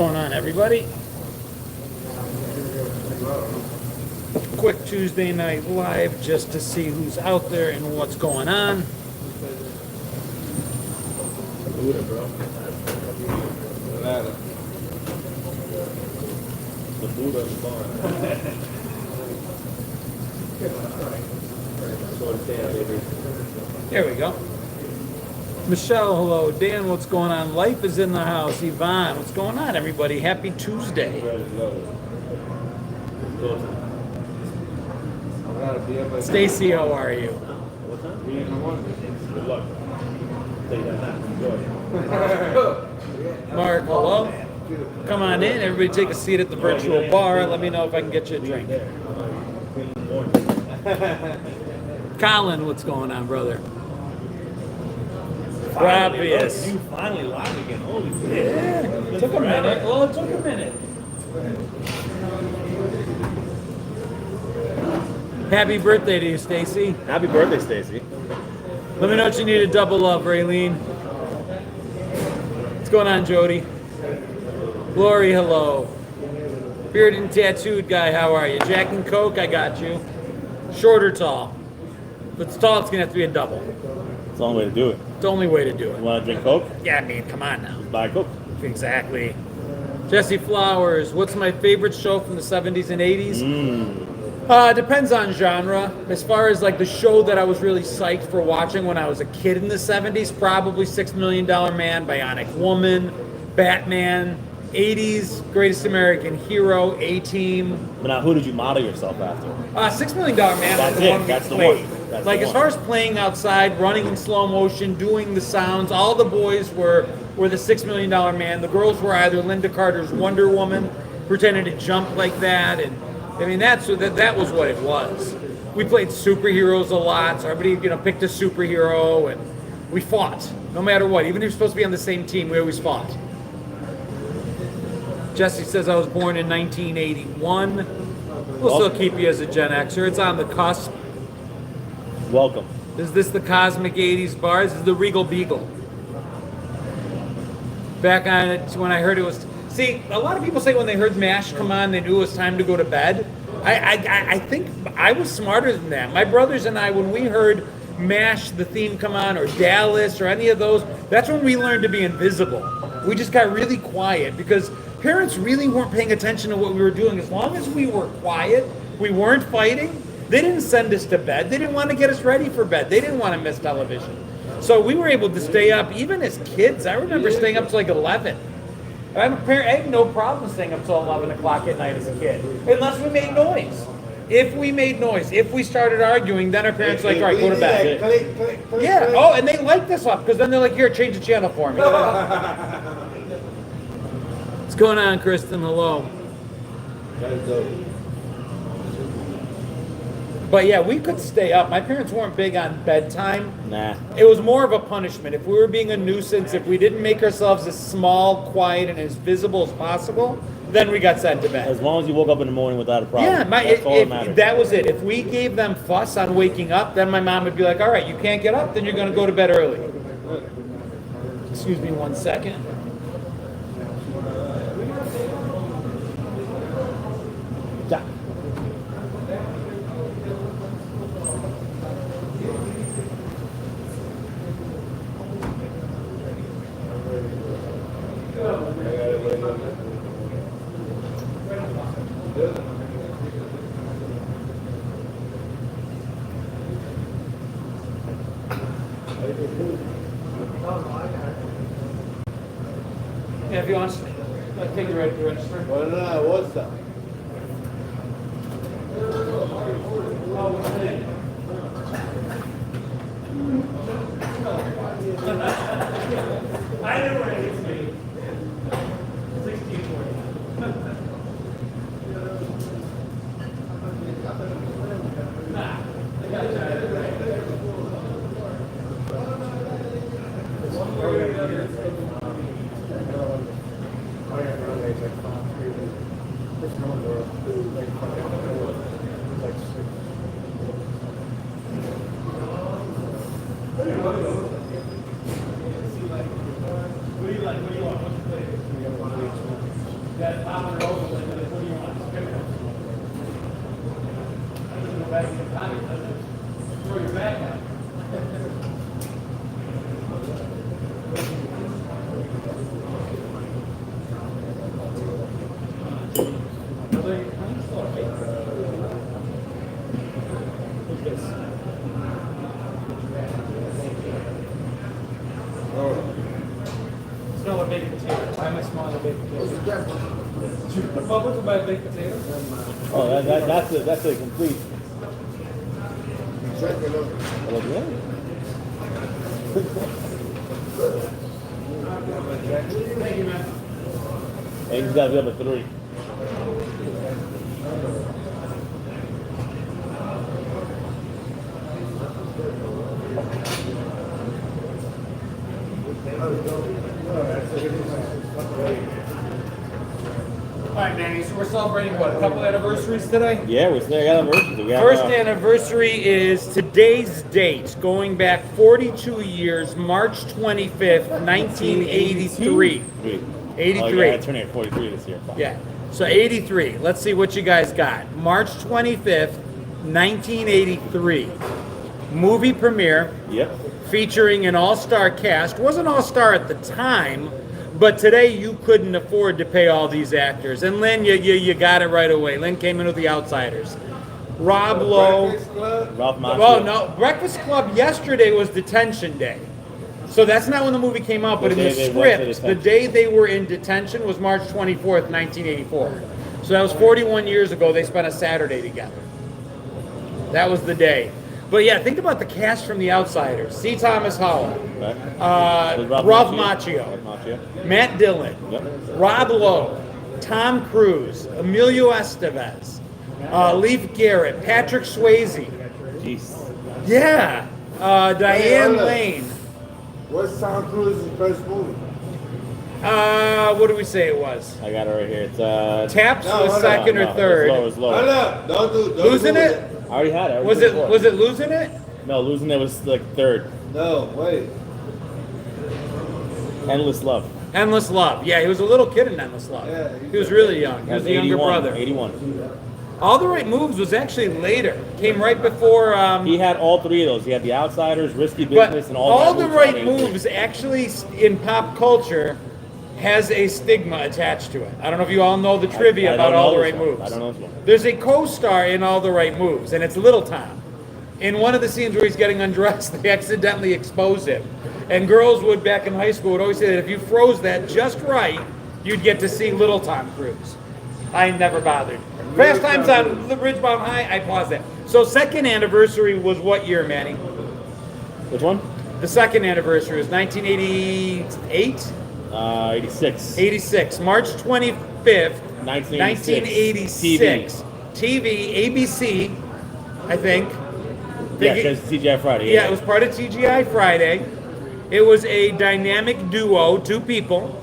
going on, everybody? Quick Tuesday night live just to see who's out there and what's going on. There we go. Michelle, hello. Dan, what's going on? Life is in the house. Yvonne, what's going on, everybody? Happy Tuesday. Stacy, how are you? Good luck. Mark, hello. Come on in. Everybody take a seat at the virtual bar. Let me know if I can get you a drink. Colin, what's going on, brother? Obvious. You finally live again. Holy shit. Yeah, it took a minute. Well, it took a minute. Happy birthday to you, Stacy. Happy birthday, Stacy. Let me know what you need to double up, Raylene. What's going on, Jody? Glory, hello. Bearded and tattooed guy, how are you? Jack and Coke, I got you. Short or tall? If it's tall, it's going to have to be a double. It's the only way to do it. It's the only way to do it. You want to drink Coke? Yeah, I mean, come on now. Buy Coke. Exactly. Jesse Flowers, what's my favorite show from the 70s and 80s? Depends on genre. As far as like the show that I was really psyched for watching when I was a kid in the 70s, probably $6 Million Man, Bionic Woman, Batman, 80s, Greatest American Hero, A-Team. But now, who did you model yourself after? $6 Million Man That's was the it. one we That's the played. one. That's Like the as one. far as playing outside, running in slow motion, doing the sounds, all the boys were the $6 Million Man. The girls were either Linda Carter's Wonder Woman, pretending to jump like that, and I mean that was what it was. We played superheroes a lot, so everybody picked a superhero, and we fought no matter what. Even if you're supposed to be on the same team, we always fought. Jesse says I was born in 1981. We'll still keep you as a Gen Xer. It's on the cusp. Welcome. Is this the Cosmic 80s bar? This is the Regal Beagle. Back on it when I heard it was... See, a lot of people say when they heard MASH come on, they knew it was time to go to bed. I think I was smarter than that. My brothers and I, when we heard MASH, the theme come on, or Dallas, or any of those, that's when we learned to be invisible. We just got really quiet because parents really weren't paying attention to what we were doing. As long as we were quiet, we weren't fighting, they didn't send us to bed. They didn't want to get us ready for bed. They didn't want to miss television. So we were able to stay up, even as kids. I remember staying up to like 11. I had no problem staying up till 11 o'clock at night as a kid, unless we made noise. If we made noise, if we started arguing, then our parents were like, all right, go to bed. Yeah, oh, and they liked this up, because then they're like, here, change the channel for me. What's going on, Kristen? Hello. But yeah, we could stay up. My parents weren't big on bedtime. Nah. It was more of a punishment. If we were being a nuisance, if we didn't make ourselves as small, quiet, and as visible as possible, then we got sent to bed. As long as you woke up in the morning without a problem. Yeah, That's all that matters. that was it. If we gave them fuss on waking up, then my mom would be like, all right, you can't get up, then you're going to go to bed early. Excuse me 1 second. Yeah. Yeah, if you want to take it right to the register. What's that? I know where it is, me. 1640. Nah, I got they kind of slow, right? Look at this. Smell a baked potato. Why am I smelling a baked potato? The public will buy a baked potato? Oh, that's a complete. Oh, yeah. Thank you, man. And you gotta be up at 3. All right, Manny, so we're celebrating what, a couple anniversaries today? Yeah, we're still got anniversary. We have, First anniversary is today's date, going back 42 years, March 25th, 1983. 83. Oh, yeah, I turned at 43 this year. Fuck. Yeah, so 83. Let's see what you guys got. March 25th, 1983. Movie premiere Yep. featuring an all-star cast. Wasn't all-star at the time, but today you couldn't afford to pay all these actors. And Lynn, you got it right away. Lynn came in with The Outsiders. Rob Lowe. Ralph Macchio. Oh, no. Breakfast Club yesterday was detention day. So that's not when the movie came out, but in the script, the day they were in detention was March 24th, 1984. So that was 41 years ago. They spent a Saturday together. That was the day. But yeah, think about the cast from The Outsiders. C. Thomas Howell, Ralph Macchio, Matt Dillon, Yep. Rob Lowe, Tom Cruise, Emilio Estevez, Leif Garrett, Patrick Swayze. Jeez. Yeah, Diane Lane. What's Tom Cruise's first movie? What do we say it was? I got it right here. It's Taps No, was hold on, second or third. It was low. Hold up. Don't Losing do it? I already had it. Was it losing it? No, losing it was like third. No, wait. Endless Love. Endless Love. Yeah, he was a little kid in Endless Love. Yeah, He was really young. He was That's the younger 81. brother. 81. All the Right Moves was actually later. Came right before. He had all 3 of those. He had The Outsiders, Risky But Business, and all That the Moves right on 83. moves actually in pop culture has a stigma attached to it. I don't know if you all know the trivia I about don't All know the this Right one. Moves. I don't know this one. There's a co-star in All the Right Moves, and it's Little Tom. In one of the scenes where he's getting undressed, they accidentally expose him. And girls would, back in high school, would always say that if you froze that just right, you'd get to see Little Tom Cruise. I never bothered. Fast Times on the Ridgebound High, I paused that. So second anniversary was what year, Manny? Which one? The second anniversary was 1988? 86. 86. March 25th, 1986. TV, ABC, I think. Yeah, because TGI Friday. Yeah, it was part of TGI Friday. It was a dynamic duo, 2 people.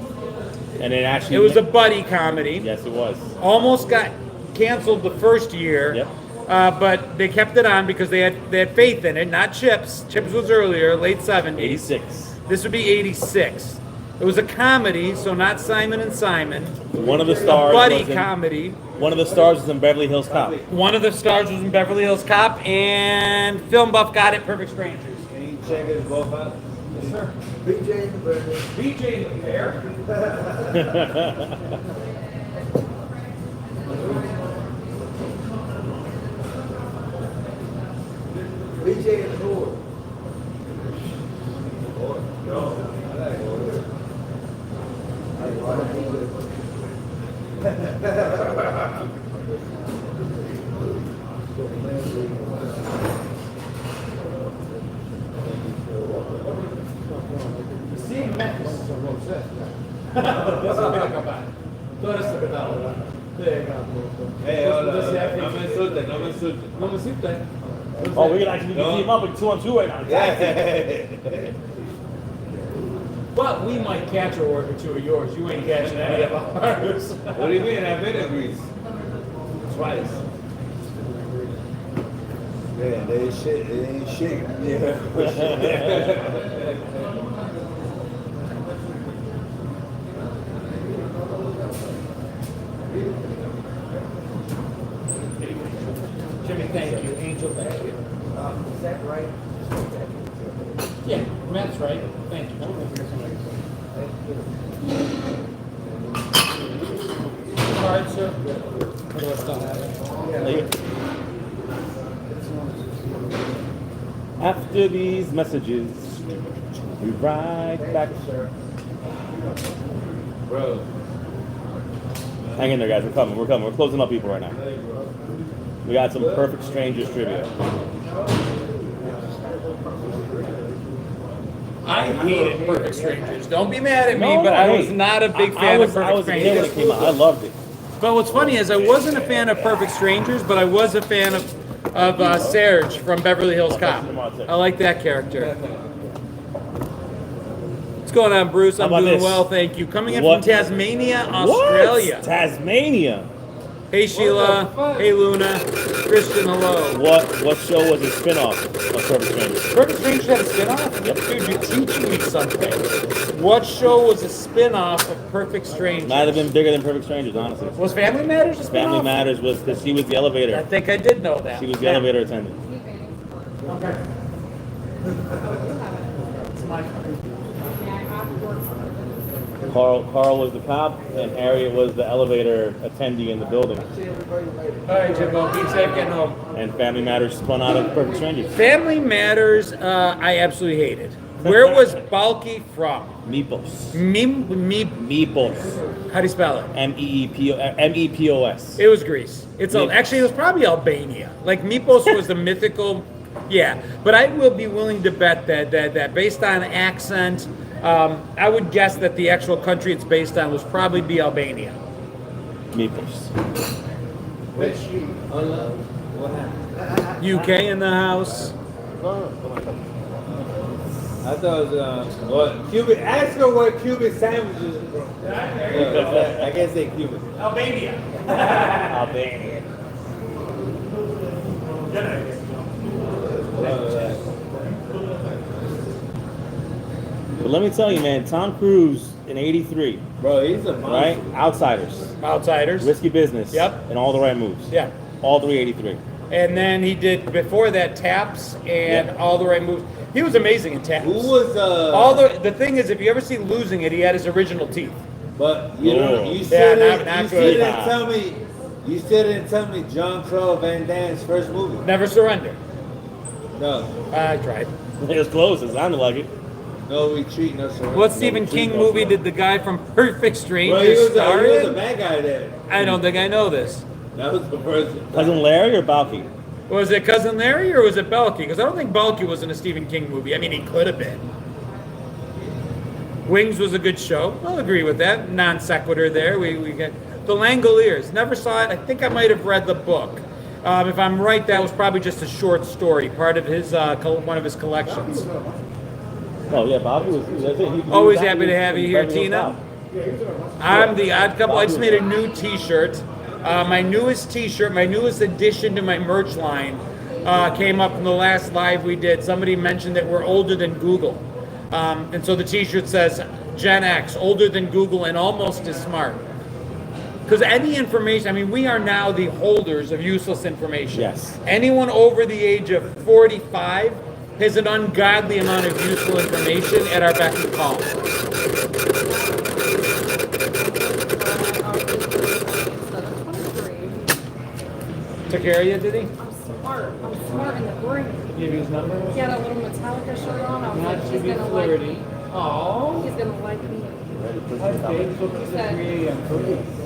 And it actually. It was a buddy comedy. Yes, it was. Almost got canceled the first year. Yep. But they kept it on because they had faith in it. Not Chips. Chips was earlier, late 70s. 86. This would be 86. It was a comedy, so not Simon and Simon. One of the stars. A buddy was in, comedy. One of the stars was in Beverly Hills Cop. One of the stars was in Beverly Hills Cop, and Film Buff got it, Perfect Strangers. Can you check his both out? Yes, sir. BJ in the burger. BJ in the pair. BJ in the door. Seeing Memphis. Tú eres secretario. No me insulten, no me insulten. No me insultes. Oh, we can actually team up in 2-on-2 right now. Yeah. But we might catch a work or 2 of yours. You ain't catching any of ours. What do you mean? I've been in Greece. Twice. Yeah, they ain't shit. They ain't shit. Yeah. Jimmy, thank you. Angel, thank you. Is that right? Yeah, Matt's right. Thank you. Card, sir. What do I still have? After these messages, we ride back. Bro. Hang in there, guys. We're coming. We're coming. We're closing up people right now. We got some Perfect Strangers trivia. I hated Perfect Strangers. Don't be mad at me, No, but no, I hey, was not a big I fan was, of I Perfect was a kid when Strangers. it came out. I loved it. But what's funny is I wasn't a fan of Perfect Strangers, but I was a fan of Serge from Beverly Hills Cop. I like that character. What's going on, Bruce? How I'm about doing this? well, thank you. Coming in What? from Tasmania, Australia. What? Tasmania. Hey Sheila. Hey Luna. Christian, hello. What show was a spin-off of Perfect Strangers? Perfect Strangers had a spin-off? Yep. Dude, you're teaching me something. What show was a spin-off of Perfect Strangers? Might have been bigger than Perfect Strangers, honestly. Was Family Matters a spin-off? Family Matters was because she was the I elevator. think I did know that. She was the elevator attendant. Okay. Carl was the cop, and Harriet was the elevator attendee in the building. All right, Jimbo, be safe getting home. And Family Matters spun out of Perfect Strangers. Family Matters, I absolutely hated. Where was Balky from? Meepos. Meepos. How do you spell it? Meepos. It was Greece. Meepos. Actually, it was probably Albania. Like Meepos was the mythical. Yeah, but I will be willing to bet that based on accent, I would guess that the actual country it's based on was probably be Albania. Meepos. What happened? UK in the house. I thought it was what Cuban. Ask her what Cuban sandwiches. Yeah, I can't say Cuban. Albania. Albania. But let me tell you, man, Tom Cruise in '83, Bro, he's a monster. right? Outsiders, Outsiders. Risky Business, Yep. and All the Right Moves. Yeah. All three '83. And then he did before that Taps and Yeah. All the Right Moves. He was amazing in Taps. Who was All the thing is, if you ever see Losing It, he had his original teeth. But you don't. You Yeah, still not didn't. You good. still didn't tell me. You still didn't tell me John Claude Van Damme's first movie. Never Surrender. No. I tried. It was close. It sounded like it. No retreat. No surrender. What Stephen King movie did the guy from Perfect Bro, he Strangers was, star he was a in? bad guy there. I don't think I know this. That was the first. Cousin Larry or Balky? Was it Cousin Larry or was it Belky? Because I don't think Belky was in a Stephen King movie. I mean, he could have been. Wings was a good show. I'll agree with that. Non sequitur there. We get The Langoliers. Never saw it. I think I might have read the book. If I'm right, that was probably just a short story, part of his one of his collections. Oh yeah, Balky was. That's it. He Always was happy to have you here, Beverly Hills Tina. Cop. I'm the Odd Couple. I just made a new T-shirt. My newest T-shirt, my newest addition to my merch line, came up in the last live we did. Somebody mentioned that we're older than Google, and so the T-shirt says Gen X, older than Google and almost as smart. Because any information, I mean, we are now the holders of useless information. Yes. Anyone over the age of 45 has an ungodly amount of useful information at our beck and call. Took care of you, did he? I'm smart in the brain. Give you his number? He had a little Metallica shirt on. I was Not like, to he's be gonna like flirty. me. Oh. He's gonna like me. At 3 a.m.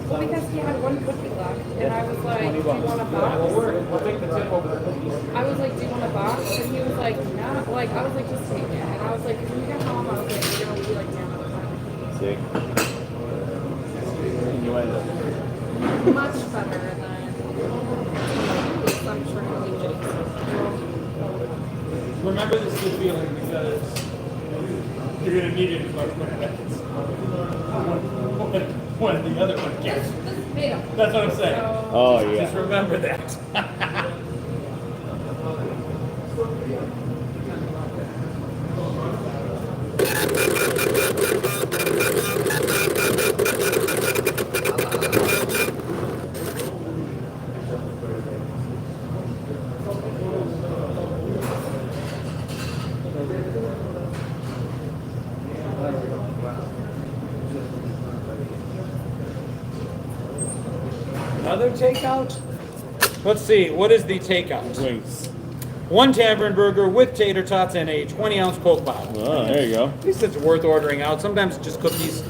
Well, because he had one cookie left, and I was like, do you want a box? We'll take the tip over the cookies. I was like, do you want a box? And he was like, no. Like, I was like, just take it. And I was like, when you get home, I was like, you're gonna be like, yeah. Sick. Much better than I'm sure he'll be Remember this good feeling because you're going to need it in about 20 minutes. One and the other one gets. This is made up. That's what I'm saying. Oh yeah. Just remember that. Another takeout? Let's see. What is the takeout? Wings. 1 tavern burger with tater tots and a 20-ounce Coke bottle. Oh, there you go. At least it's worth ordering out. Sometimes it's just cookies. Who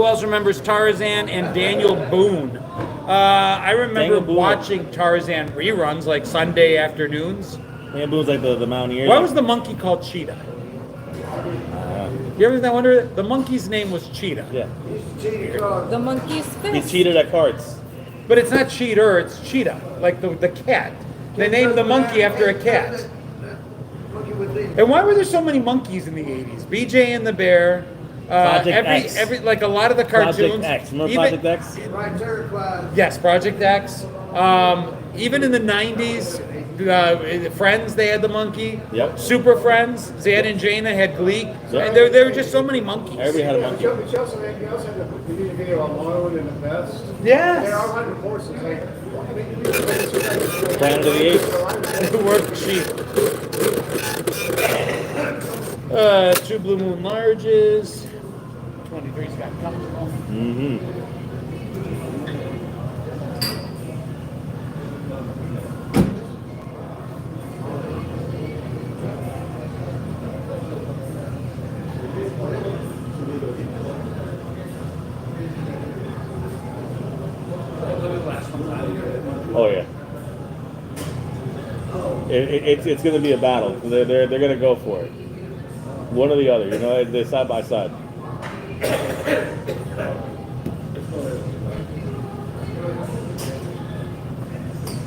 else remembers Tarzan and Daniel Boone? I remember Daniel Boone. watching Tarzan reruns like Sunday afternoons. And Boone's like the Mountaineers. Why was the monkey called Cheetah? You ever wonder? The monkey's name was Cheetah. Yeah. The monkey's fist. He cheated at cards. But it's not Cheater, it's Cheetah, like the cat. They named the monkey after a cat. And why were there so many monkeys in the 80s? BJ and the Bear. Project X. Like a lot of the cartoons. Project X. Remember even- Project X? Yes, Project X. Even in the 90s, Friends, they had the monkey. Yep. Super Friends, Zan and Jaina had Gleek. Yep. And there were just so many monkeys. Everybody had a monkey. Chelsea also had the video on Marlon and the best. Yes. They're all hundred horses. Like, Planet of the Apes. It worked cheap. 2 Blue Moon Larges. 23's got comfortable. Mm-hmm. Oh yeah. It's going to be a battle. They're going to go for it. One or the other. You know, they're side by side.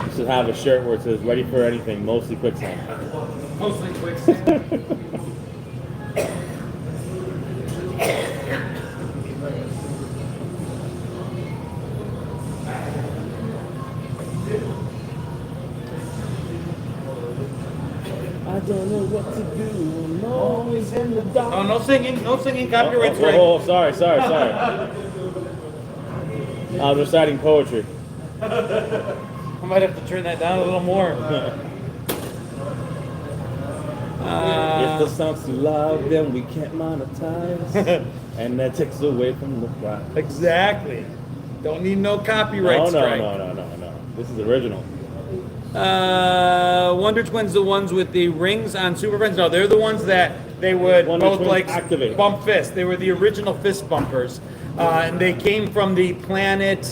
You should have a shirt where it says "Ready for anything, mostly quicksand." Mostly quicksand. I don't know what to do. I'm always in the dark. Oh, no singing, copyright strike. Oh, sorry. I was reciting poetry. I might have to turn that down a little more. If the sound's too loud, then we can't monetize, and that takes away from the prize. Exactly. Don't need no copyright strike. No. This is original. Wonder Twins, the ones with the rings on Super Friends. No, they're the ones that they would Wonder both Twins like activate. bump fist. They were the original fist bumpers, and they came from the planet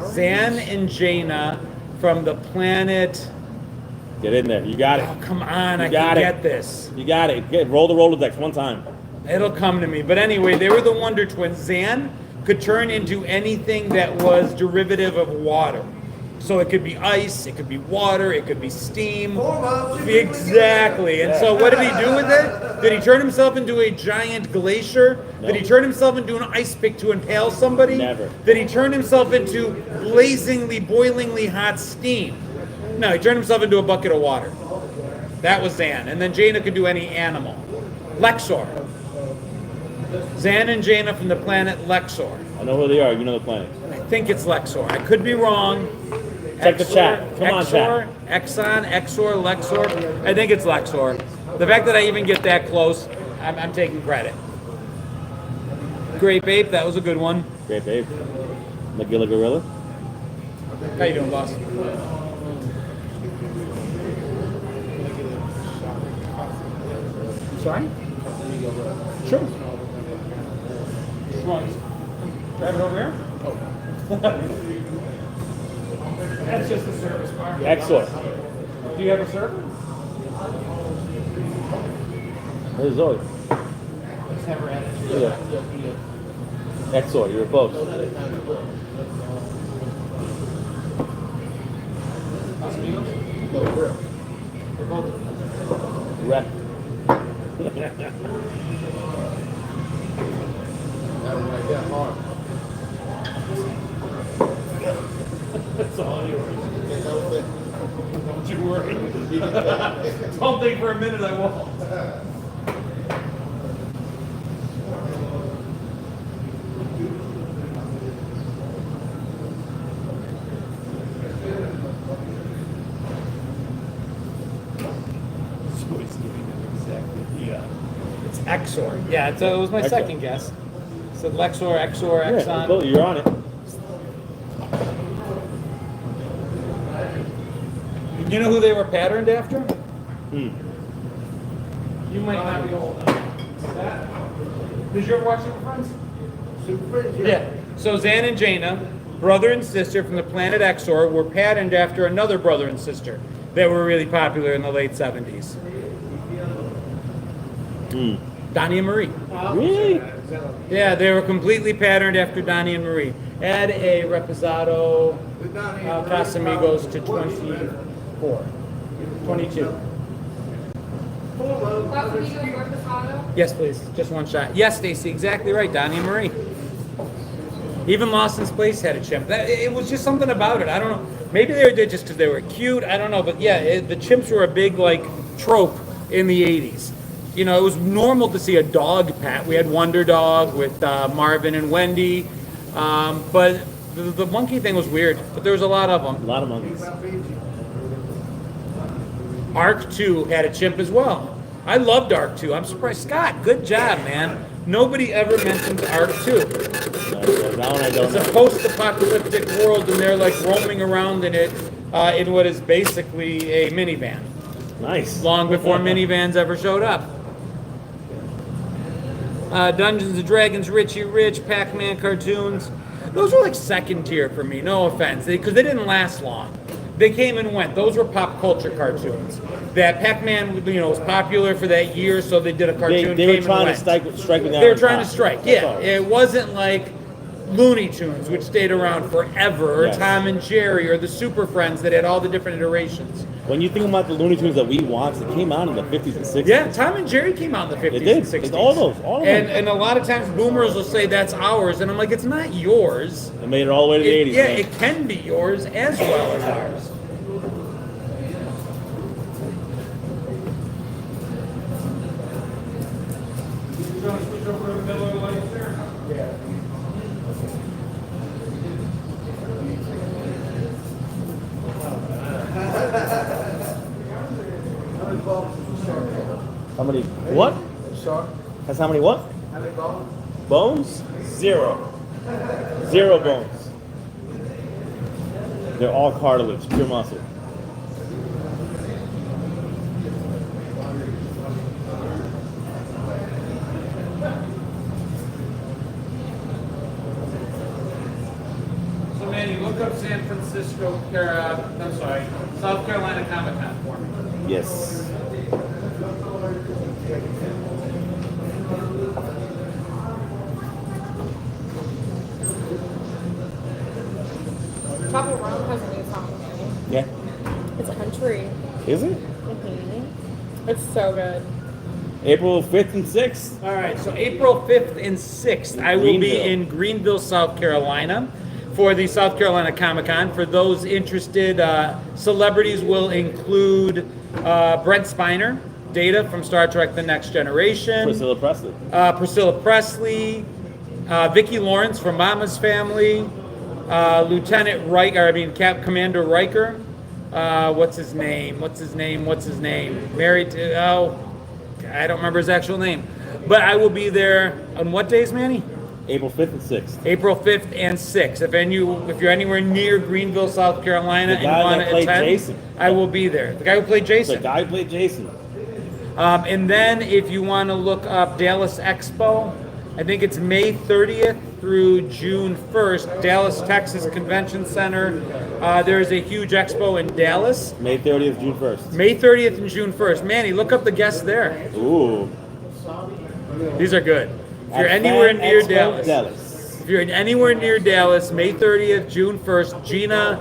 Zan and Jaina from the planet. Get in there. You got it. Oh, come on, I You can got it. get this. You got it. Roll the Rolodex one time. It'll come to me. But anyway, they were the Wonder Twins. Zan could turn into anything that was derivative of water. So it could be ice, it could be water, it could be steam. Exactly. And so what did he do with it? Did he turn himself into a giant glacier? No. Did he turn himself into an ice pick to impale somebody? Never. Did he turn himself into blazingly, boilingly hot steam? No, he turned himself into a bucket of water. That was Zan. And then Jaina could do any animal. Lexor. Zan and Jaina from the planet Lexor. I know who they are. You know the planet. I think it's Lexor. I could be wrong. Check the chat. Come on, Exor, chat. Exxon, Exor, Lexor. I think it's Lexor. The fact that I even get that close, I'm taking credit. Grape Ape, that was a good one. Great babe. Magilla Gorilla. How you doing, boss? Sorry? Sure. Come on. Grab it over here. That's just the service bar. Excellent. Do you have a server? Where's Zoe? Just never had it. Yeah. Excellent. You were close. We're both. Rep. That's all yours. Don't you worry. Don't think for a minute I won't. So he's giving them exactly. Yeah. It's Exor. Yeah, it was my Exor. second guess. It said Lexor, Exor, Yeah, Exxon. cool, you're on it. You know who they were patterned after? Hmm. You might not be old enough. Did you ever watch Super Friends? Super Friends, Yeah. So Zan and Jaina, brother and sister from the planet Exor, were patterned after another brother and sister that were really popular in the late 70s. Donnie and Marie. Really? Yeah, they were completely patterned after Donnie and Marie. Add a Reposado Casamigos to 24. 22. Casamigos or Reposado? Yes, please. Just one shot. Yes, Stacy, exactly right. Donnie and Marie. Even Lawson's Place had a chimp. It was just something about it. I don't know. Maybe they did just because they were cute. I don't know. But yeah, the chimps were a big like trope in the 80s. You know, it was normal to see a dog pet. We had Wonder Dog with Marvin and Wendy. But the monkey thing was weird. But there was a lot of them. A lot of monkeys. Arc 2 had a chimp as well. I loved Arc 2. I'm surprised. Scott, good job, man. Nobody ever mentions Arc 2. That one I don't It's a know. post-apocalyptic world, and they're like roaming around in it in what is basically a minivan. Nice. Long before minivans ever showed up. Dungeons and Dragons, Richie Rich, Pac-Man cartoons. Those were like second tier for me, no offense, because they didn't last long. They came and went. Those were pop culture cartoons. That Pac-Man, was popular for that year, so they did a cartoon. They were came trying to and went. strike with They were trying to strike. That's Yeah, all. it wasn't like Looney Tunes, which stayed around forever, or Yes. Tom and Jerry, or the Super Friends that had all the different iterations. When you think about the Looney Tunes that we watched, it came out in the 50s and 60s. Yeah, Tom and Jerry came out in the 50s It did. and 60s. It's all of them. And a lot of times boomers will say that's ours, and I'm like, it's not yours. It made it all the way to the 80s. Yeah, man. it can be yours as well as ours. How many? What? Shark. Has how many what? How many bones? Bones? 0. 0 bones. They're all cartilage, pure muscle. So Manny, look up San Francisco, South Carolina Comic-Con for me. Yes. Trouble Run has a new song. Yeah. It's country. Is it? It's so good. April 5th and 6th. All right, so April 5th and 6th, I will be Greenville. in Greenville, South Carolina for the South Carolina Comic-Con. For those interested, celebrities will include Brent Spiner, Data from Star Trek The Next Generation, Priscilla Presley. Vicki Lawrence from Mama's Family, Lieutenant Riker, Commander Riker. What's his name? Married to, I don't remember his actual name. But I will be there on what days, Manny? April 5th and 6th. April 5th and 6th. If you're anywhere near Greenville, South Carolina, The and you guy want that to played attend, Jason. I will be there. The guy who played The Jason. guy who played Jason. And then if you want to look up Dallas Expo, I think it's May 30th through June 1st, Dallas, Texas Convention Center. There's a huge expo in Dallas. May 30th, June 1st. May 30th and June 1st. Manny, look up the guests there. Ooh. These are good. If you're At anywhere Fan near Expo, Dallas. If you're anywhere near Dallas, May 30th, June 1st, Gina,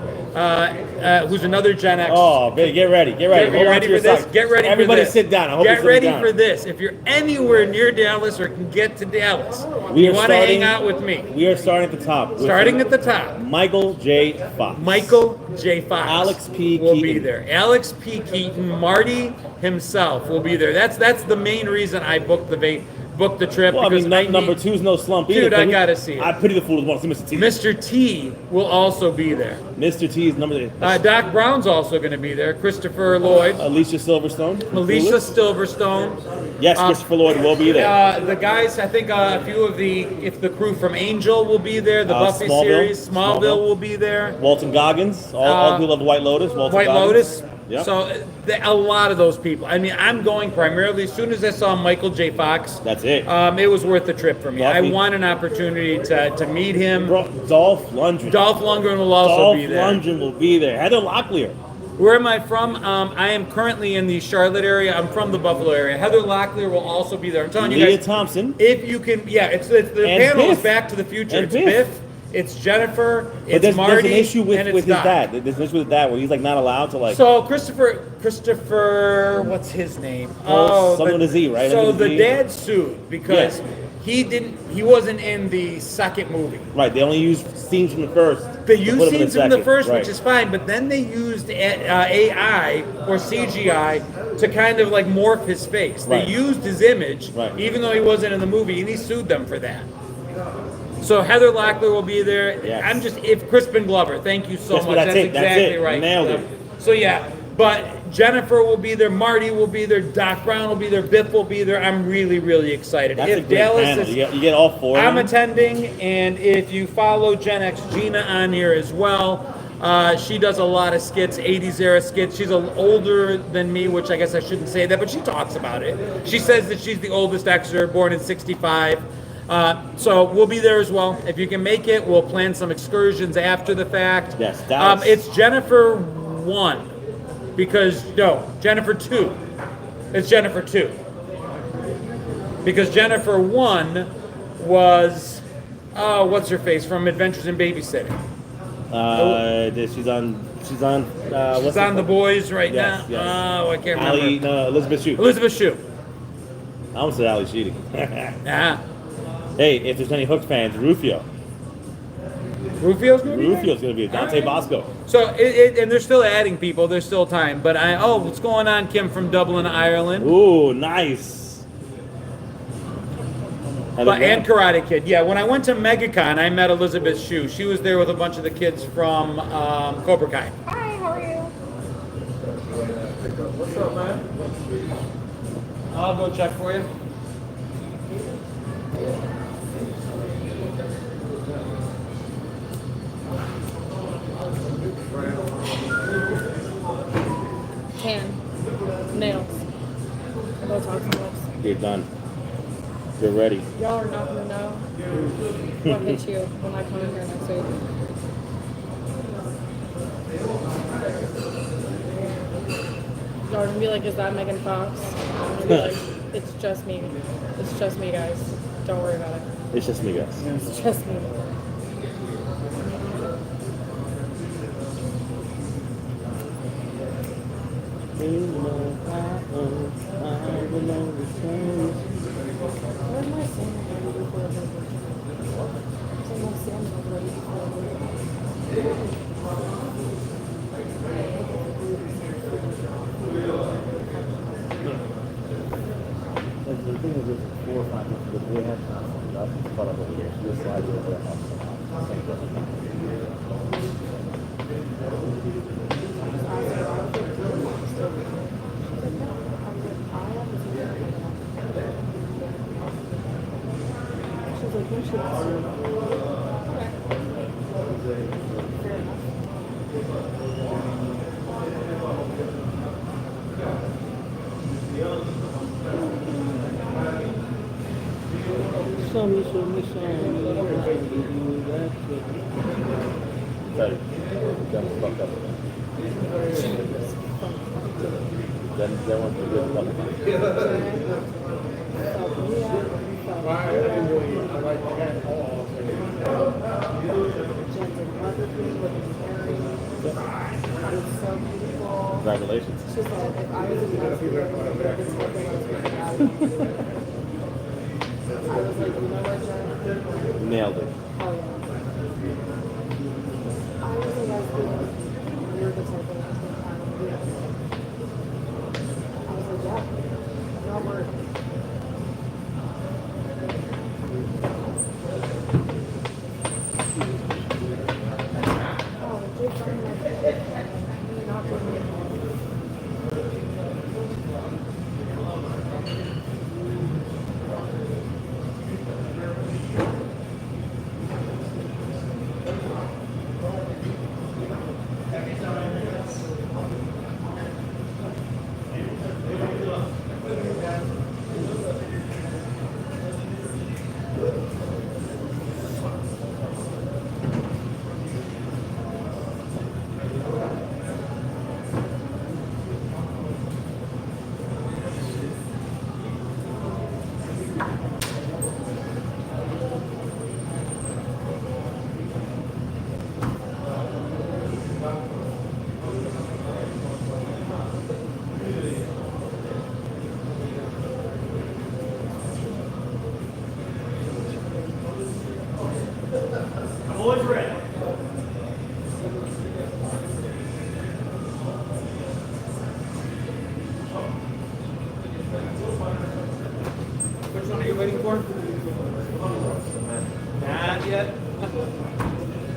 who's another Gen X. Oh, baby, get ready. Get ready. Get ready for this. Get ready Everybody for this. sit down. I hope Get you're sitting ready down. for this. If you're anywhere near Dallas or can get to Dallas, We you are want to hang starting- out with me. We are starting at the top. with Starting at the top. Michael J. Fox. Michael J. Fox. Alex P. will be Keaton. there. Alex P. Keaton, Marty himself will be there. That's the main reason I booked the trip. Well, I because mean, I number need- 2 is no slump either. Dude, I Can we- gotta see it. I pity the fool who wants to see Mr. T. Mr. T will also be there. Mr. T is number 8. Doc Brown's also going to be there. Christopher Lloyd, Alicia Silverstone. Alicia Clueless. Silverstone. Yes, Christopher Lloyd will be there. The guys, I think a few of the crew from Angel will be there. The Buffy Smallville. series, Smallville will be there. Walton Goggins. All who love White Lotus. Walton White Goggins. Lotus, Yep. So a lot of those people. I mean, I'm going primarily as soon as I saw Michael J. Fox. That's it. It was worth the trip for me. I Duffy. want an opportunity to meet him. Bro, Dolph Lundgren. Dolph Lundgren will also be there. Dolph Lundgren will be there. Heather Locklear. Where am I from? I am currently in the Charlotte area. I'm from the Buffalo area. Heather Locklear will also be there. I'm telling you Leah guys. Thompson. If you can, yeah, it's the And panel is Biff. Back to the Future. And It's Biff. Biff. It's Jennifer. But It's there's Marty. an issue and with it's his Doc. dad. There's an issue with his dad where he's like not allowed to like. So Christopher, what's his name? Something with a Z, right? So Under the the Z? dad sued because he wasn't in the second movie. Right. They only used scenes from the first. They to used put him in scenes from the second. first, Right. which is fine, but then they used AI or CGI to kind of like morph his face. They Right. used his image, Right. even though he wasn't in the movie, and he sued them for that. So Heather Locklear will be there. Yes. I'm just if Crispin Glover. Thank you so That's much. what- that's it. That's exactly it. right. Nailed it. So yeah, but Jennifer will be there. Marty will be there. Doc Brown will be there. Biff will be there. I'm really, really excited. That's a if great Dallas panel. is, You get all four. I'm of them. attending, and if you follow Gen X Gina on here as well, she does a lot of skits, 80s era skits. She's older than me, which I guess I shouldn't say that, but she talks about it. She says that she's the oldest Xer, born in 65. So we'll be there as well. If you can make it, we'll plan some excursions after the fact. Yes, Dallas. It's Jennifer 1, Jennifer 2. It's Jennifer 2. Because Jennifer 1 was, what's her face, from Adventures in Babysitting. She's on. She's She's on The Boys right Yes, now. yes. Oh, I can't remember. Elizabeth Shue. Elizabeth Shue. I almost said Ali Sheedy. Yeah. Hey, if there's any Hook fans, Rufio. Rufio's going to be there? Rufio's going to be it. Dante Bosco. So, and they're still adding people. There's still time. But what's going on, Kim from Dublin, Ireland? Ooh, nice. And Karate Kid. Yeah, when I went to MegaCon, I met Elizabeth Shue. She was there with a bunch of the kids from Cobra Kai. Hi, how are you? What's up, man? I'll go check for you. Tan. Nails. Botox and lips. You're done. You're ready. Y'all are not gonna know what hit you when I come in here next week. Y'all are gonna be like, is that Megan Fox? I'm gonna be like, it's just me. It's just me, guys. Don't worry about it. It's just me, guys. It's just me. Where's my salmon ready before the burger? So my salmon was ready before the burger. The thing is, there's 4 or 5 people that we have constantly up and spot up over here. So this slide over the house. She's like, when should I Fair enough. Show me. Sorry. Got me fucked up again. Then went to good fucking. I like cat balls. Congratulations. She's like, if I was a masculine, I would have been smoking I was like, you know what, Jen? Nailed it. Oh, yeah. I was a lesbian. You're the type of lesbian I would be. I was like, yeah, not worried. Oh, the Jake's on my head. You're not doing it.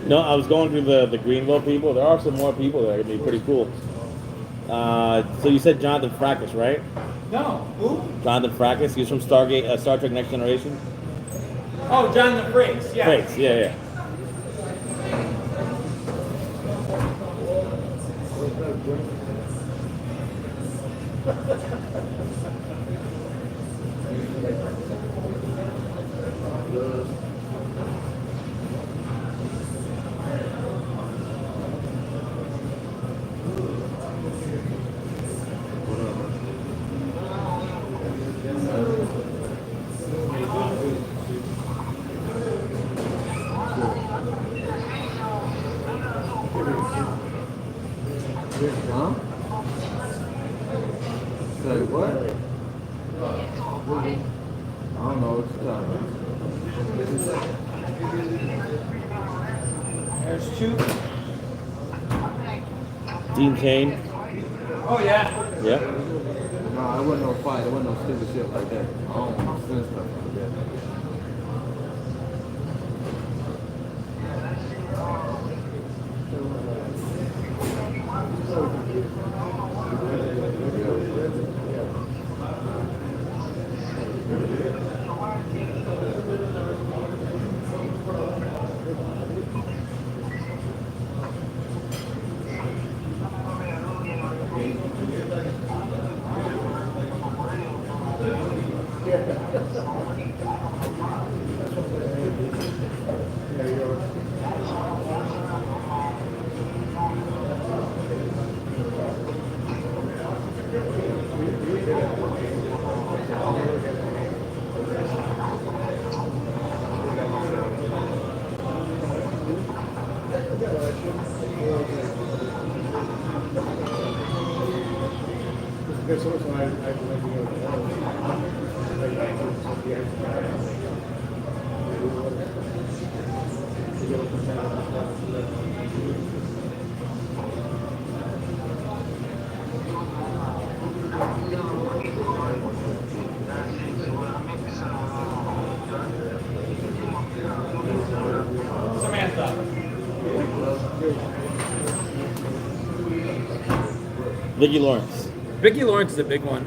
No, I was going through the Greenville people. There are some more people that are gonna be pretty cool. So you said Jonathan Frakes, right? No. Who? Jonathan Frakes. He's from Stargate, Star Trek: Next Generation. Oh, John the Frakes. Yeah. Frakes, yeah. Huh? Say what? I don't know what you're talking about. There's two. Dean Cain. Oh yeah. Yeah. No, it wasn't no fight. It wasn't no stupid shit like that. I don't want to send stuff like that. There's also I Samantha. Vicki Lawrence. Vicki Lawrence is a big one.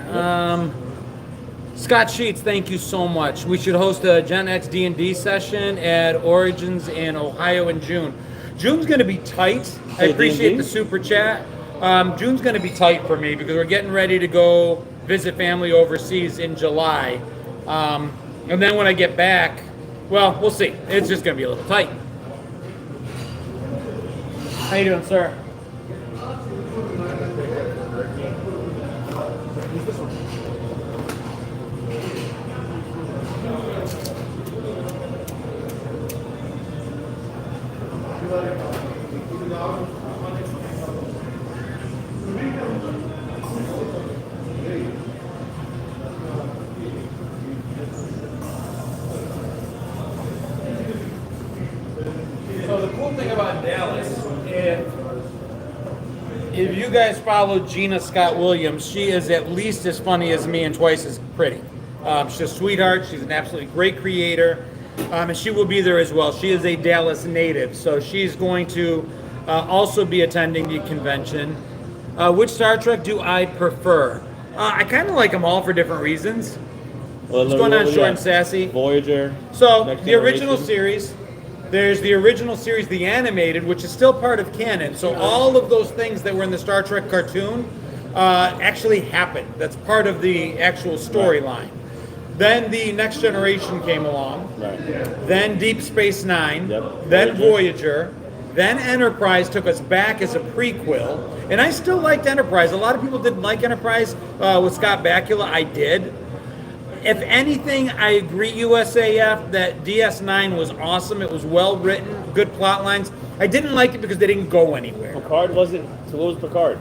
Scott Sheets, thank you so much. We should host a Gen X D&D session at Origins in Ohio in June. June's going to be tight. I appreciate D&D? the super chat. June's going to be tight for me because we're getting ready to go visit family overseas in July. And then when I get back, well, we'll see. It's just going to be a little tight. How you doing, sir? So the cool thing about Dallas, if you guys follow Gina Scott Williams, she is at least as funny as me and twice as pretty. She's a sweetheart. She's an absolutely great creator, and she will be there as well. She is a Dallas native, so she's going to also be attending the convention. Which Star Trek do I prefer? I kind of like them all for different reasons. Well, What's going on, Short and Sassy? Voyager. So, Next the original Generation. series, there's the original series, the animated, which is still part of canon. So all of those things that were in the Star Trek cartoon actually happened. That's part of the actual storyline. Then the Next Generation came along. Right. Then Deep Space Nine. Yep. Then Voyager. Then Enterprise took us back as a prequel. And I still liked Enterprise. A lot of people didn't like Enterprise with Scott Bakula. I did. If anything, I agree, USAF, that DS9 was awesome. It was well written, good plot lines. I didn't like it because they didn't go anywhere. Picard wasn't. So what was Picard?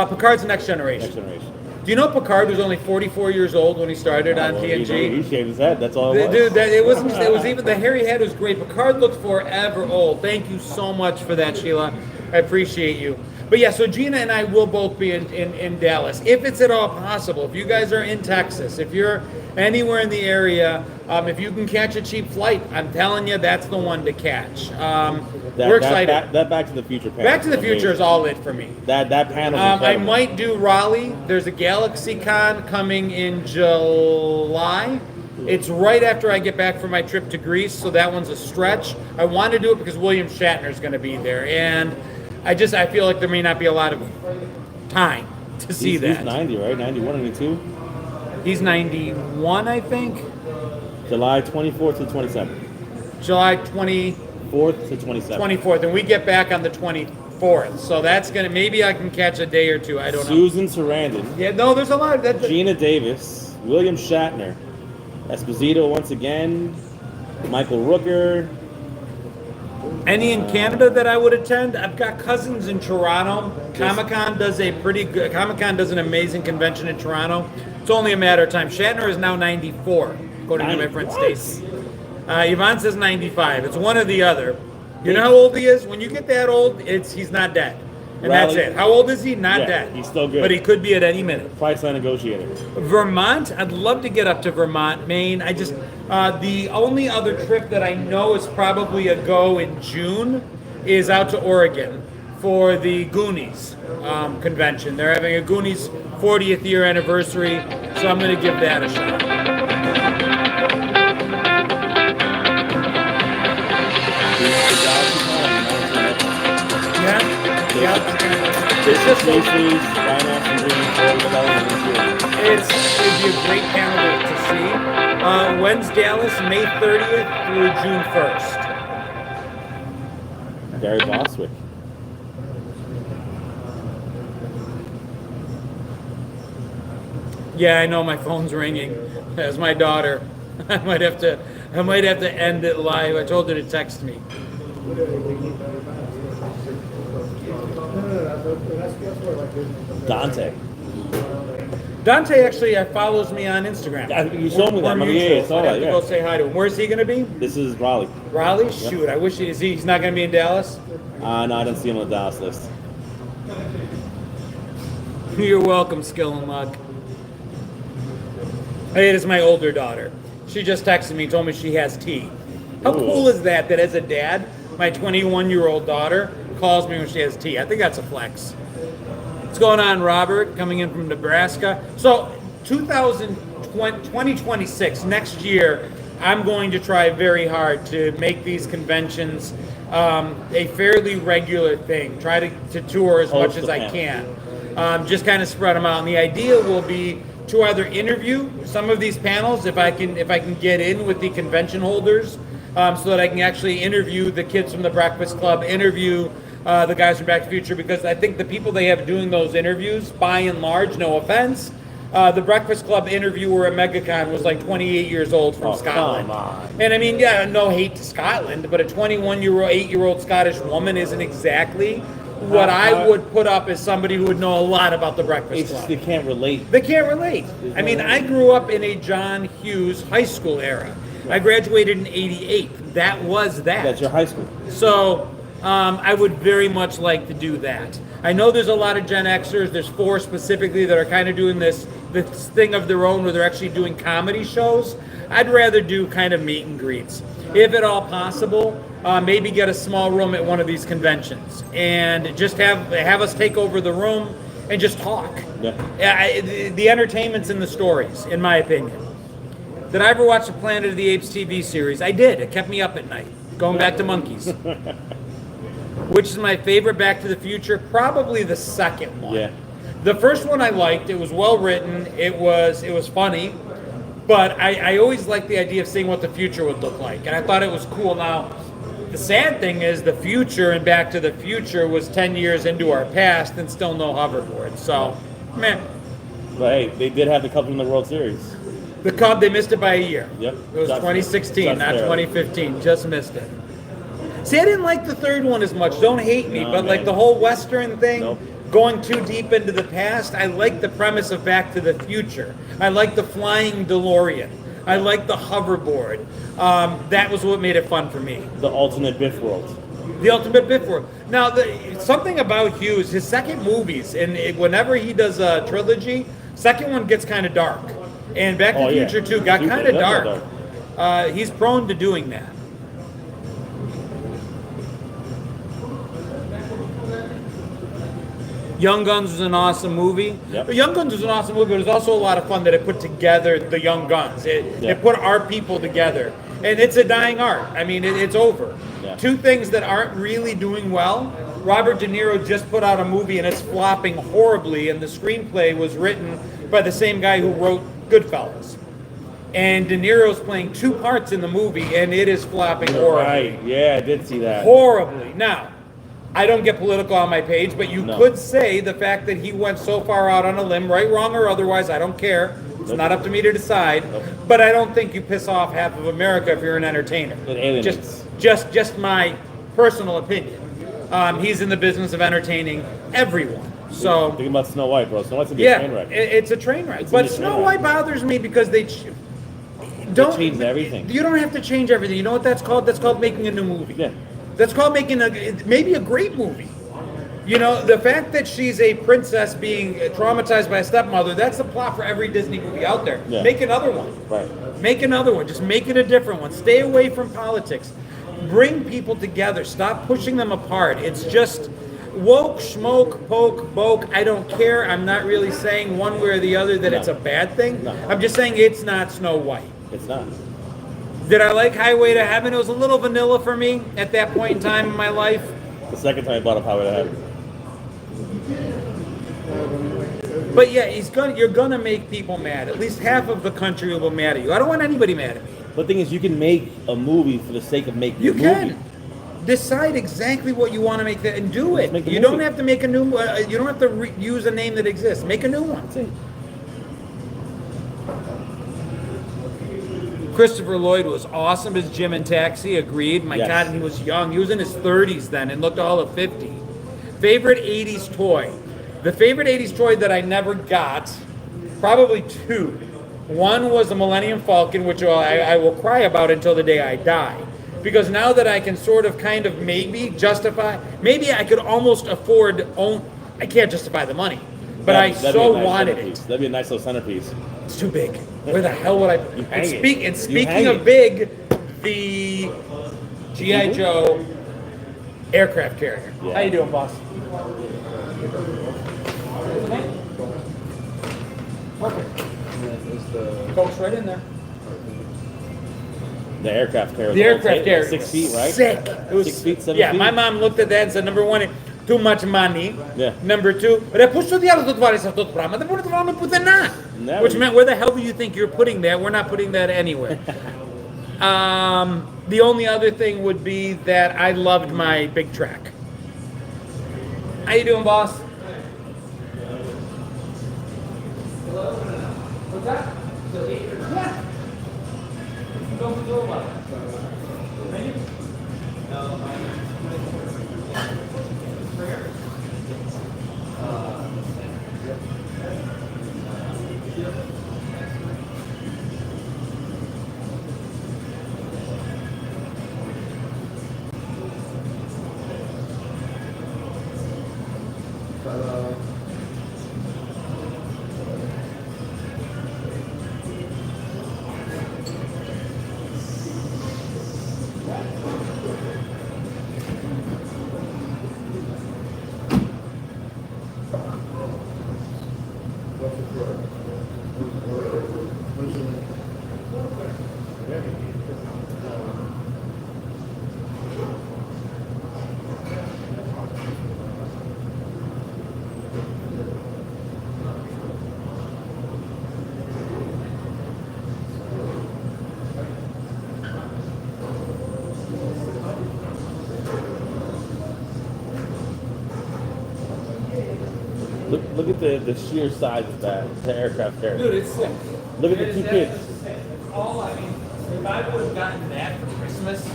Picard's the Next Generation. Next Generation. Do you know Picard was only 44 years old when he started on Well, TNG? He shaved his head. That's all it was. Dude, it wasn't just, it was even, the hairy head was great. Picard looked forever old. Thank you so much for that, Sheila. I appreciate you. But yeah, so Gina and I will both be in Dallas, if it's at all possible. If you guys are in Texas, if you're anywhere in the area, if you can catch a cheap flight, I'm telling you, that's the one to catch. We're excited. That Back to the Future panel. Back to the Future is all it for me. That panel. I might do Raleigh. There's a GalaxyCon coming in July. It's right after I get back from my trip to Greece, so that one's a stretch. I want to do it because William Shatner is going to be there, and I feel like there may not be a lot of time to see that. He's 90, right? 91, 92? He's 91, I think. July 24th to 27th. July 24th 4th to 27th. 24th, and we get back on the 24th. So that's going to, maybe I can catch a day or two. I don't know. Susan Sarandon. Yeah, no, there's a lot of that. Gina Davis. William Shatner. Esposito once again. Michael Rooker. Any in Canada that I would attend? I've got cousins in Toronto. Comic-Con does an amazing convention in Toronto. It's only a matter of time. Shatner is now 94, according to my friend Stacy. Yvonne says 95. It's one or the other. You know how old he is? When you get that old, he's not dead. And that's it. How old is he? Not dead. He's still good. But he could be at any minute. Price line negotiator. Vermont, I'd love to get up to Vermont, Maine. The only other trip that I know is probably a go in June is out to Oregon for the Goonies convention. They're having a Goonies 40th year anniversary, so I'm going to give that a shot. Yeah. It's just It'd be a great panel to see. When's Dallas? May 30th through June 1st. Barry Bostwick. Yeah, I know my phone's ringing. That's my daughter. I might have to end it live. I told her to text me. Dante actually follows me on Instagram. Yeah, you showed me that. We're Yeah, mutuals. it's all I'd have right, to yeah. go say hi to him. Where's he going to be? This is Raleigh. Raleigh? Shoot, I wish he's not going to be in Dallas. No, I didn't see him on the Dallas list. You're welcome, Skill and Luck. Hey, it is my older daughter. She just texted me, told me she has tea. How cool is that as a dad, my 21-year-old daughter calls me when she has tea? I think that's a flex. What's going on, Robert? Coming in from Nebraska. So 2026, next year, I'm going to try very hard to make these conventions a fairly regular thing. Try to tour as much as I can. Just kind of spread them out. And the idea will be to either interview some of these panels, if I can get in with the convention holders, so that I can actually interview the kids from the Breakfast Club, interview the guys from Back to the Future, because I think the people they have doing those interviews, by and large, no offense, the Breakfast Club interviewer at MegaCon was like 28 years old from Scotland. Come on. And I mean, yeah, no hate to Scotland, but a 8-year-old Scottish woman isn't exactly what I would put up as somebody who would know a lot about the Breakfast Club. They can't relate. They can't relate. I mean, I grew up in a John Hughes high school era. I graduated in '88. That was that. That's your high school. So I would very much like to do that. I know there's a lot of Gen Xers. There's 4 specifically that are kind of doing this thing of their own where they're actually doing comedy shows. I'd rather do kind of meet and greets. If at all possible, maybe get a small room at one of these conventions and just have us take over the room and just talk. Yeah. The entertainment's in the stories, in my opinion. Did I ever watch the Planet of the Apes TV series? I did. It kept me up at night, going back to monkeys. Which is my favorite Back to the Future? Probably the second one. Yeah. The first one I liked. It was well written. It was funny. But I always liked the idea of seeing what the future would look like. And I thought it was cool. Now, the sad thing is the future in Back to the Future was 10 years into our past and still no hoverboard. So, man. But hey, they did have the Cup in the World Series. The Cub, they missed it by a year. Yep. It was 2016, not fair. 2015. Just missed it. See, I didn't like the third one as much. Don't hate me, No, but like man. the whole Western thing, Nope. going too deep into the past, I like the premise of Back to the Future. I like the flying DeLorean. I like the hoverboard. That was what made it fun for me. The alternate Biff world. The ultimate Biff world. Now, something about Hughes, his second movies, and whenever he does a trilogy, second one gets kind of dark. And Back to Oh, the yeah. Future 2 got Super, kind of that's dark. not He's prone to doing that. Young Guns was an awesome movie. Yep. Young Guns was an awesome movie, but it was also a lot of fun that it put together the Young Guns. It put our people together. And it's a dying art. I mean, it's over. Yeah. Two things that aren't really doing well. Robert De Niro just put out a movie and it's flopping horribly, and the screenplay was written by the same guy who wrote Goodfellas. And De Niro's playing two parts in the movie, and it is flopping horribly. Right. Yeah, I did see that. Horribly. Now, I don't get political on my page, but you No. could say the fact that he went so far out on a limb, right, wrong, or otherwise, I don't care. It's not up to me to decide. Nope. But I don't think you piss off half of America if you're an entertainer. It alienates. Just my personal opinion. He's in the business of entertaining everyone. So Thinking about Snow White, bro. Snow White's gonna be a train wreck. it's a train wreck. It's But a train Snow wreck. White bothers me because they don't changed everything. You don't have to change everything. You know what that's called? That's called making a new movie. Yeah. That's called making maybe a great movie. You know, the fact that she's a princess being traumatized by a stepmother, that's the plot for every Disney movie out there. Yeah. Make another one. Right. Make another one. Just make it a different one. Stay away from politics. Bring people together. Stop pushing them apart. It's just woke, smoke, poke, boke. I don't care. I'm not really saying one way or the other that it's a bad thing. No. I'm just saying it's not Snow White. It's not. Did I like Highway to Heaven? It was a little vanilla for me at that point in time in my life. The second time I bought up Highway to Heaven. But yeah, you're gonna make people mad. At least half of the country will be mad at you. I don't want anybody mad at me. But the thing is, you can make a movie for the sake of making You a movie. can decide exactly what you want to make and do it. make the You don't movie. have to make a new. You don't have to use a name that exists. Make a new one. Christopher Lloyd was awesome as Jim in Taxi. Agreed. My Yes. God, and he was young. He was in his 30s then and looked all of 50. Favorite 80s toy. The favorite 80s toy that I never got, probably two. One was the Millennium Falcon, which I will cry about until the day I die. Because now that I can sort of kind of maybe justify, maybe I could almost afford, I can't justify the money, but I That'd be so a nice wanted centerpiece. it. That'd be a nice little centerpiece. It's too big. Where the hell would I? You hang it. And You speaking hang of it. big, the G.I. Joe aircraft carrier. Yeah. How you doing, boss? Perfect. Coach right in there. The aircraft carrier. The aircraft carrier. 6 feet, right? Sick. It was 6 feet, 7 Yeah, feet. my mom looked at that and said, number one, too much money. Yeah. Number two, repousse dialo do твари sa tot прямо, да буде вам путина. Never. Which meant, where the hell do you think you're putting that? We're not putting that anywhere. The only other thing would be that I loved my big track. How you doing, boss? What's that? Yeah. Don't feel about it. Thank you. Look at the sheer size of that, the aircraft carrier. Dude, it's sick. Look at the It two is kids. sick. All I mean, if I would have gotten that for Christmas,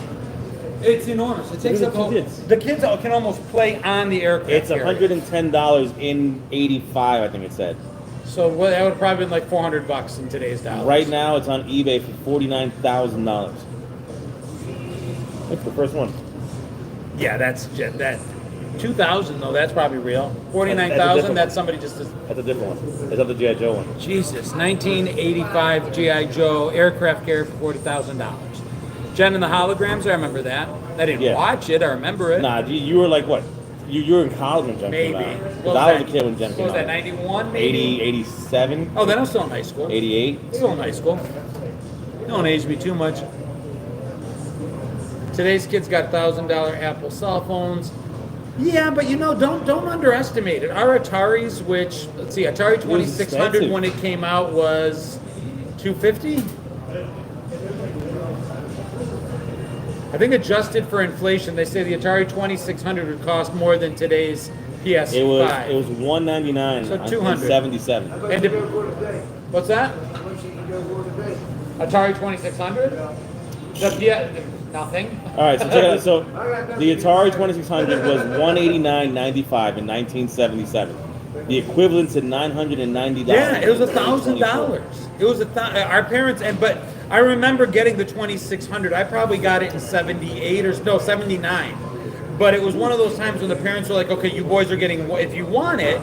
it's enormous. It takes at up the two all, kids. the kids can almost play on the aircraft. It's carrier. $110 in '85, I think it said. So that would have probably been like $400 in today's dollars. Right now, it's on eBay for $49,000. That's the first one. Yeah, that's 2,000 though. That's probably real. That's a 49,000. different That's somebody just. That's a different one. It's not the G.I. Joe one. Jesus, 1985 GI Joe aircraft carrier for $40,000. Jen and the Holograms. I remember that. I didn't Yeah. watch it. I remember it. Nah, you were like what? You were in college when Jen Maybe. came out. What Because I was a that? kid when Jen What came was out. that? 91. 80, 87, Oh, then I was still in high school. 88. Still in high school. Don't age me too much. Today's kids got $1,000 Apple cell phones. Yeah, but don't underestimate it. Our Ataris, which let's see, Atari 2600 expensive. when it came out was $250. I think adjusted for inflation, they say the Atari 2600 would cost more than today's PS5. It was $199 So in 200. 77. And what's that? Atari 2600? Nothing. All right, so check it out. So the Atari 2600 was $189.95 in 1977. The equivalent to $990. Yeah, it was in $1,000. It was our parents, but I remember getting the 2600. I probably got it in 78 or no 79. But it was one of those times when the parents were like, "Okay, you boys are getting. If you want it,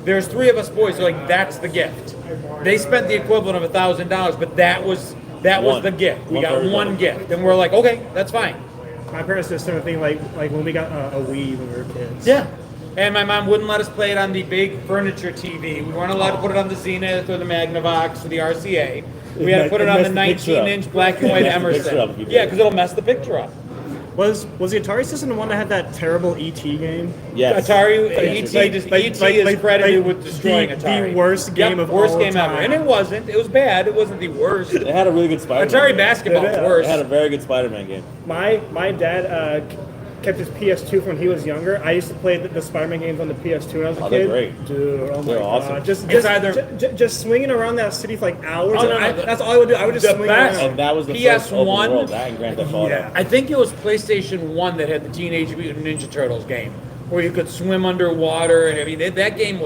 there's 3 of us boys. They're like, that's the gift." They spent the equivalent of $1,000, but that was One. the gift. We One got for one everybody. gift, and we're like, "Okay, that's fine." My parents did the same thing, like when we got a Wii when we were kids. Yeah. And my mom wouldn't let us play it on the big furniture TV. We weren't allowed to put it on the Zenith or the Magnavox or the RCA. We had to put it on the Mess the picture up. 19-inch black and white Mess the picture up if Emerson. you did. Yeah, because it'll mess the picture up. Was the Atari system the one that had that terrible ET game? Yes. Atari, Yes. ET is credited with destroying Atari. The worst game of worst all game time. ever. And it wasn't. It was bad. It wasn't the worst. It had a really good Spider-Man Atari game. basketball was Yeah. worse. It had a very good Spider-Man game. My dad kept his PS2 from when he was younger. I used to play the Spider-Man games on the PS2 when I was a Oh, kid. they're great. Dude, oh my They're god. awesome. Just swinging around that city for like hours. Oh, no, That's all I would do. I would just the swing best- around. And that was the PS1? first open world. That and Grand Theft Auto. Yeah. I think it was PlayStation 1 that had the Teenage Mutant Ninja Turtles game, where you could swim underwater. And I mean, that game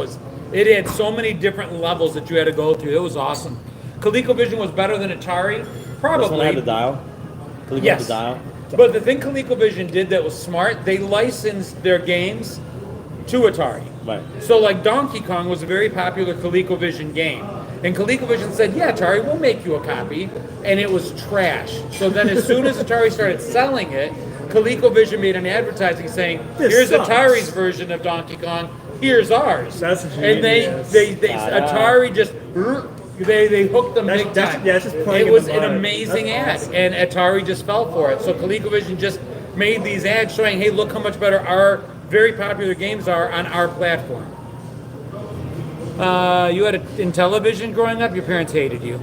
it had so many different levels that you had to go through. It was awesome. ColecoVision was better than Atari? This one had the Probably. dial. Coleco Yes. had the dial. But the thing ColecoVision did that was smart, they licensed their games to Atari. Right. So like Donkey Kong was a very popular ColecoVision game. And ColecoVision said, yeah, Atari, we'll make you a copy. And it was trash. So then as soon as Atari started selling it, ColecoVision made an advertising saying, This here's sucks. Atari's version of Donkey Kong, here's ours. That's and genius. Atari just, they hooked them big time. Yeah, it's just playing It in was the an vibe. amazing That's ad, and Atari just fell for it. So ColecoVision just made these ads showing, hey, look how much better our very popular games are on our platform. You had in television growing up, your parents hated you.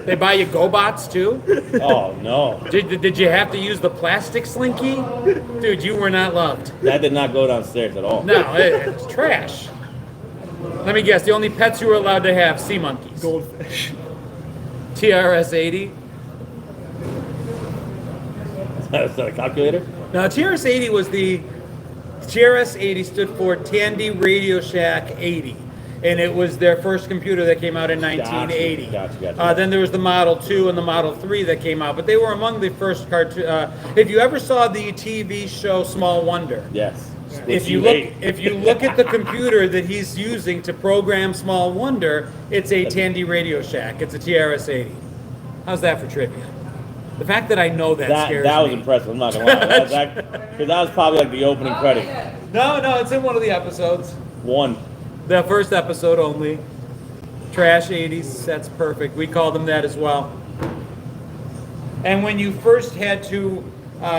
They buy you GoBots too? Oh no, Did you have to use the plastic slinky? Dude, you were not loved. that did not go downstairs at all. No, it's trash. Let me guess, the only pets you were allowed to have, sea monkeys. Goldfish. TRS-80. Is that a calculator? Now, TRS-80 was TRS-80 stood for Tandy Radio Shack 80. And it was their first computer that came out in 1980. Gotcha. Then there was the Model 2 and the Model 3 that came out. But they were among the first cartoon. If you ever saw the TV show Small Wonder, Yes. if you look at the computer that he's using to program Small Wonder, it's a Tandy Radio Shack. It's a TRS-80. How's that for trivia? The fact that I know that scares that was me. impressive. I'm not gonna lie. Because that was probably like the opening credit. No, it's in one of the episodes. One. The first episode only. Trash 80s, that's perfect. We called them that as well. And when you first had to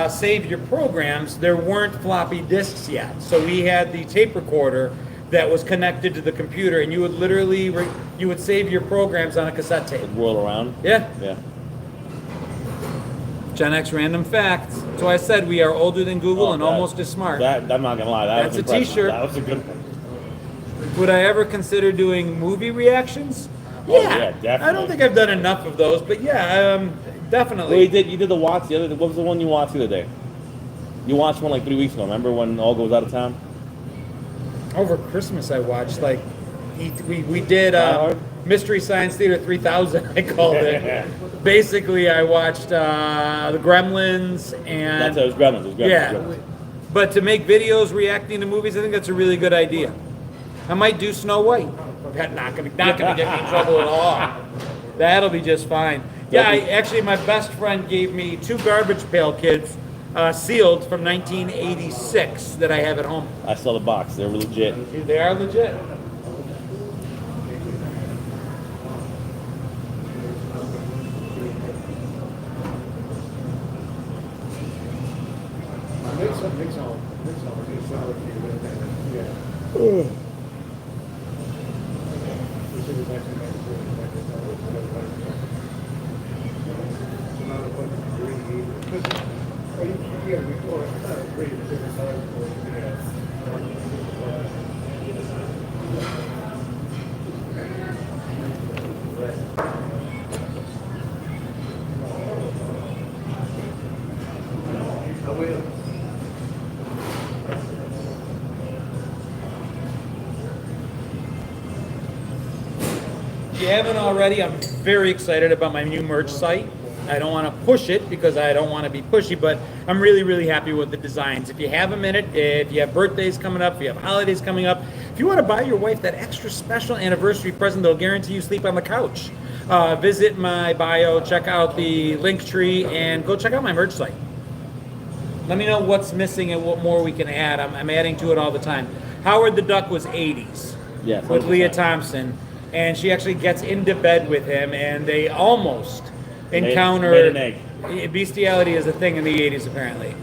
save your programs, there weren't floppy disks yet. So we had the tape recorder that was connected to the computer, and you would literally you would save your programs on a cassette tape. Whirl around. Yeah. Yeah. Gen X random facts. So I said we are older than Google Oh, and that- almost as smart. I'm not gonna lie. That That's was a impressive. t-shirt. That was a good one. Would I ever consider doing movie reactions? Oh, yeah, definitely. I don't think I've done enough of those, but yeah, definitely. Well, you did the watch the other day. What was the one you watched the other day? You watched one like 3 weeks ago. Remember when All Goes Out of Town? Over Christmas, I watched we did Die Hard? Mystery Science Theater 3000. I called it. Basically, I watched the Gremlins and That's it. It was Gremlins. yeah, But to make videos reacting to movies, I think that's a really good idea. I might do Snow White. That's not gonna get me in trouble at all. That'll be just fine. Yeah, actually, my best friend gave me 2 Garbage Pail Kids sealed from 1986 that I have at home. I saw the box. They're legit. They are legit. Mix on. It's solid for you. Yeah. If you haven't already, I'm very excited about my new merch site. I don't want to push it because I don't want to be pushy, but I'm really, really happy with the designs. If you have a minute, if you have birthdays coming up, if you have holidays coming up, if you want to buy your wife that extra special anniversary present that'll guarantee you sleep on the couch, visit my bio, check out the link tree, and go check out my merch site. Let me know what's missing and what more we can add. I'm adding to it all the time. Howard the Duck was 80s Yes, with 100%. Leah Thompson, and she actually gets into bed with him, and they almost encounter made an bestiality is a thing in the 80s apparently.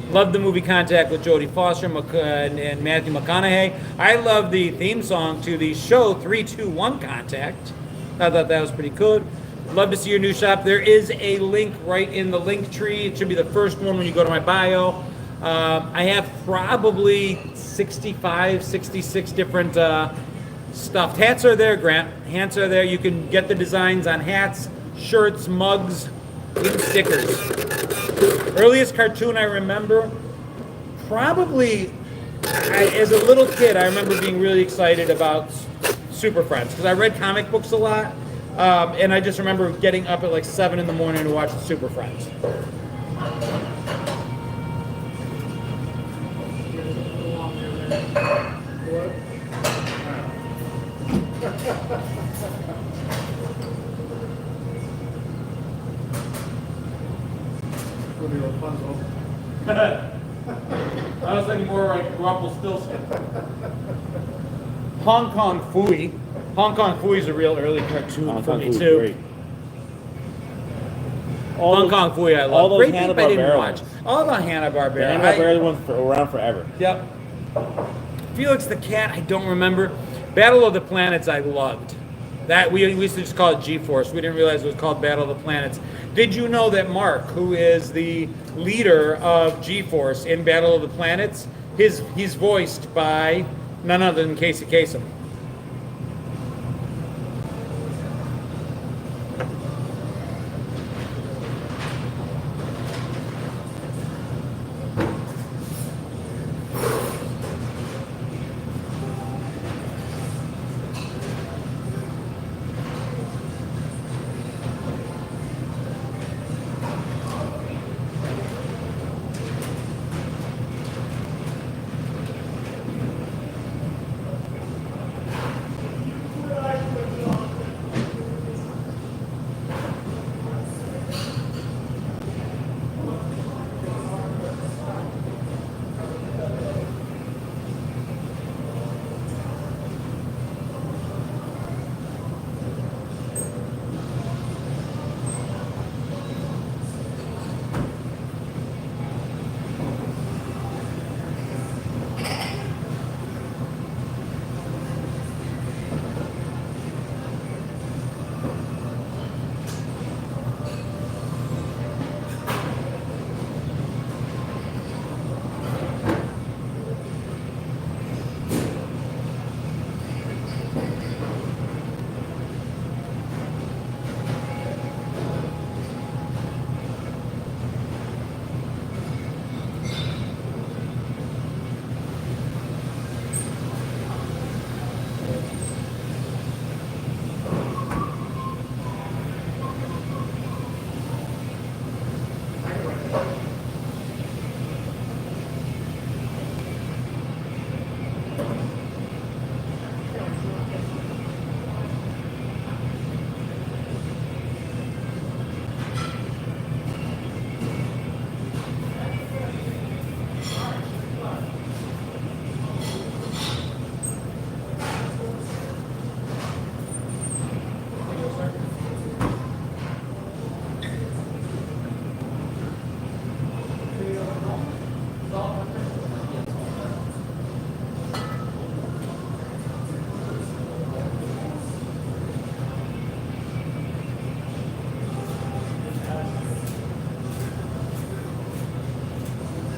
Love the movie Contact with Jodie Foster and Matthew McConaughey. I love the theme song to the show 321 Contact. I thought that was pretty good. Love to see your new shop. There is a link right in the link tree. It should be the first one when you go to my bio. I have probably 65, 66 different stuffed hats are there, Grant. Hats are there. You can get the designs on hats, shirts, mugs, even stickers. Earliest cartoon I remember, probably as a little kid, I remember being really excited about Super Friends because I read comic books a lot, and I just remember getting up at like 7 in the morning to watch the Super Friends. I was thinking more like Rumpelstiltskin. Hong Kong Phooey. Hong Kong Phooey is a real early cartoon Hong for Kong me Phooey's too. great. Hong Kong Phooey I love. all those Great Deep I didn't Hanna-Barbera watch. ones. All the The Hanna-Barbera. Hanna-Barbera ones for around forever. Yep. Felix the Cat, I don't remember. Battle of the Planets, I loved. That we used to just call it G-Force. We didn't realize it was called Battle of the Planets. Did you know that Mark, who is the leader of G-Force in Battle of the Planets, he's voiced by none other than Casey Kasem.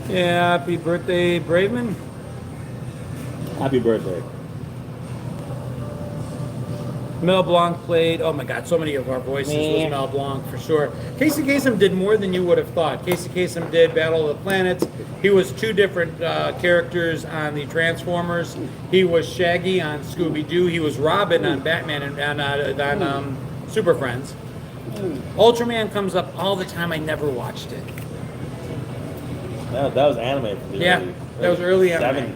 Yeah, happy birthday, Braveman. Happy birthday. Mel Blanc played, oh my God, so many of our voices was Mel Blanc for sure. Casey Kasem did more than you would have thought. Casey Kasem did Battle of the Planets. He was two different characters on the Transformers. He was Shaggy on Scooby-Doo. He was Robin on Batman and on Super Friends. Ultraman comes up all the time. I never watched it. That was anime from the Yeah, that was early anime. 70s.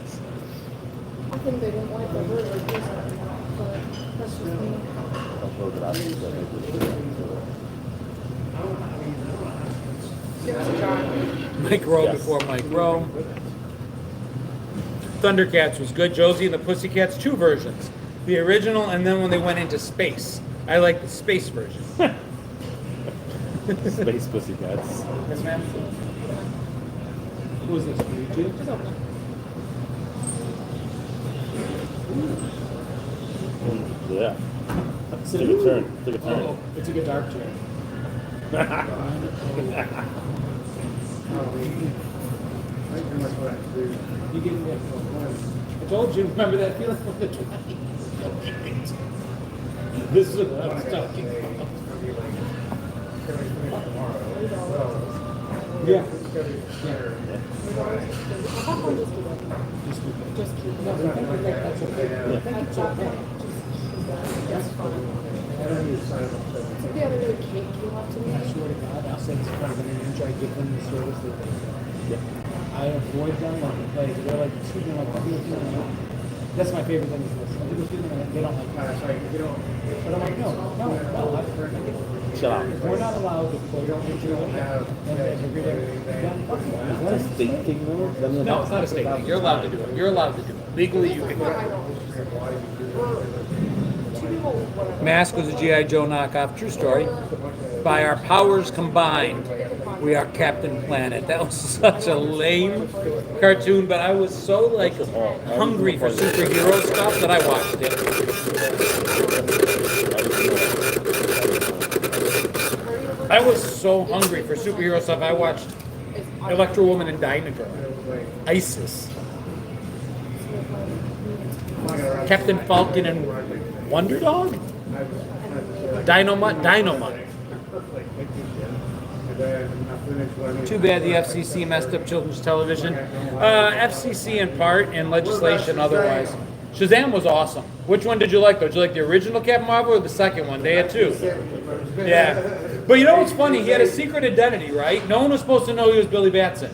I think they didn't like the word or do something, but that's just me. Give us a try. Mike Rowe Yes. before Mike Rowe. Thundercats was good. Josie and the Pussycats, two versions. The original and then when they went into space. I like the space version. Space Pussycats. Yes, ma'am. Who is this? YouTube? Just open it. Yeah. Took a turn. Took a turn. Oh, it took a dark turn. Thank you very much for that, dude. You gave me that phone. I told you, remember that feeling from the 20s? This is what I was talking about. Yeah. Just keep it. That's okay. That's okay. That's fine. The other day, cake came up to me. I swear to God, I'll say this in front of an inch, I give them the service that I avoid them like the plague. They're like, excuse me, like, that's my favorite thing is this. Like, people speak to me, like, they don't like me. That's right. You don't. But I'm like, no. Shut up. We're not allowed to play. You don't have. And agree Is that a state thing though? No, it's not a state thing. You're allowed to do it. You're allowed to do it. Legally, you can do I it. don't. Mask was a G.I. Joe knockoff. True story. By our powers combined, we are Captain Planet. That was such a lame cartoon, but I was so like hungry for superhero stuff that I watched it. I was so hungry for superhero stuff. I watched Electro Woman and Dynagirl, Isis, Captain Falcon and Wonder Dog, Dynamite. Too bad the FCC messed up children's television. FCC in part and legislation otherwise. Shazam was awesome. Which one did you like though? Did you like the original Captain Marvel or the second one? They had two. Yeah. But you know what's funny? He had a secret identity, right? No one was supposed to know he was Billy Batson.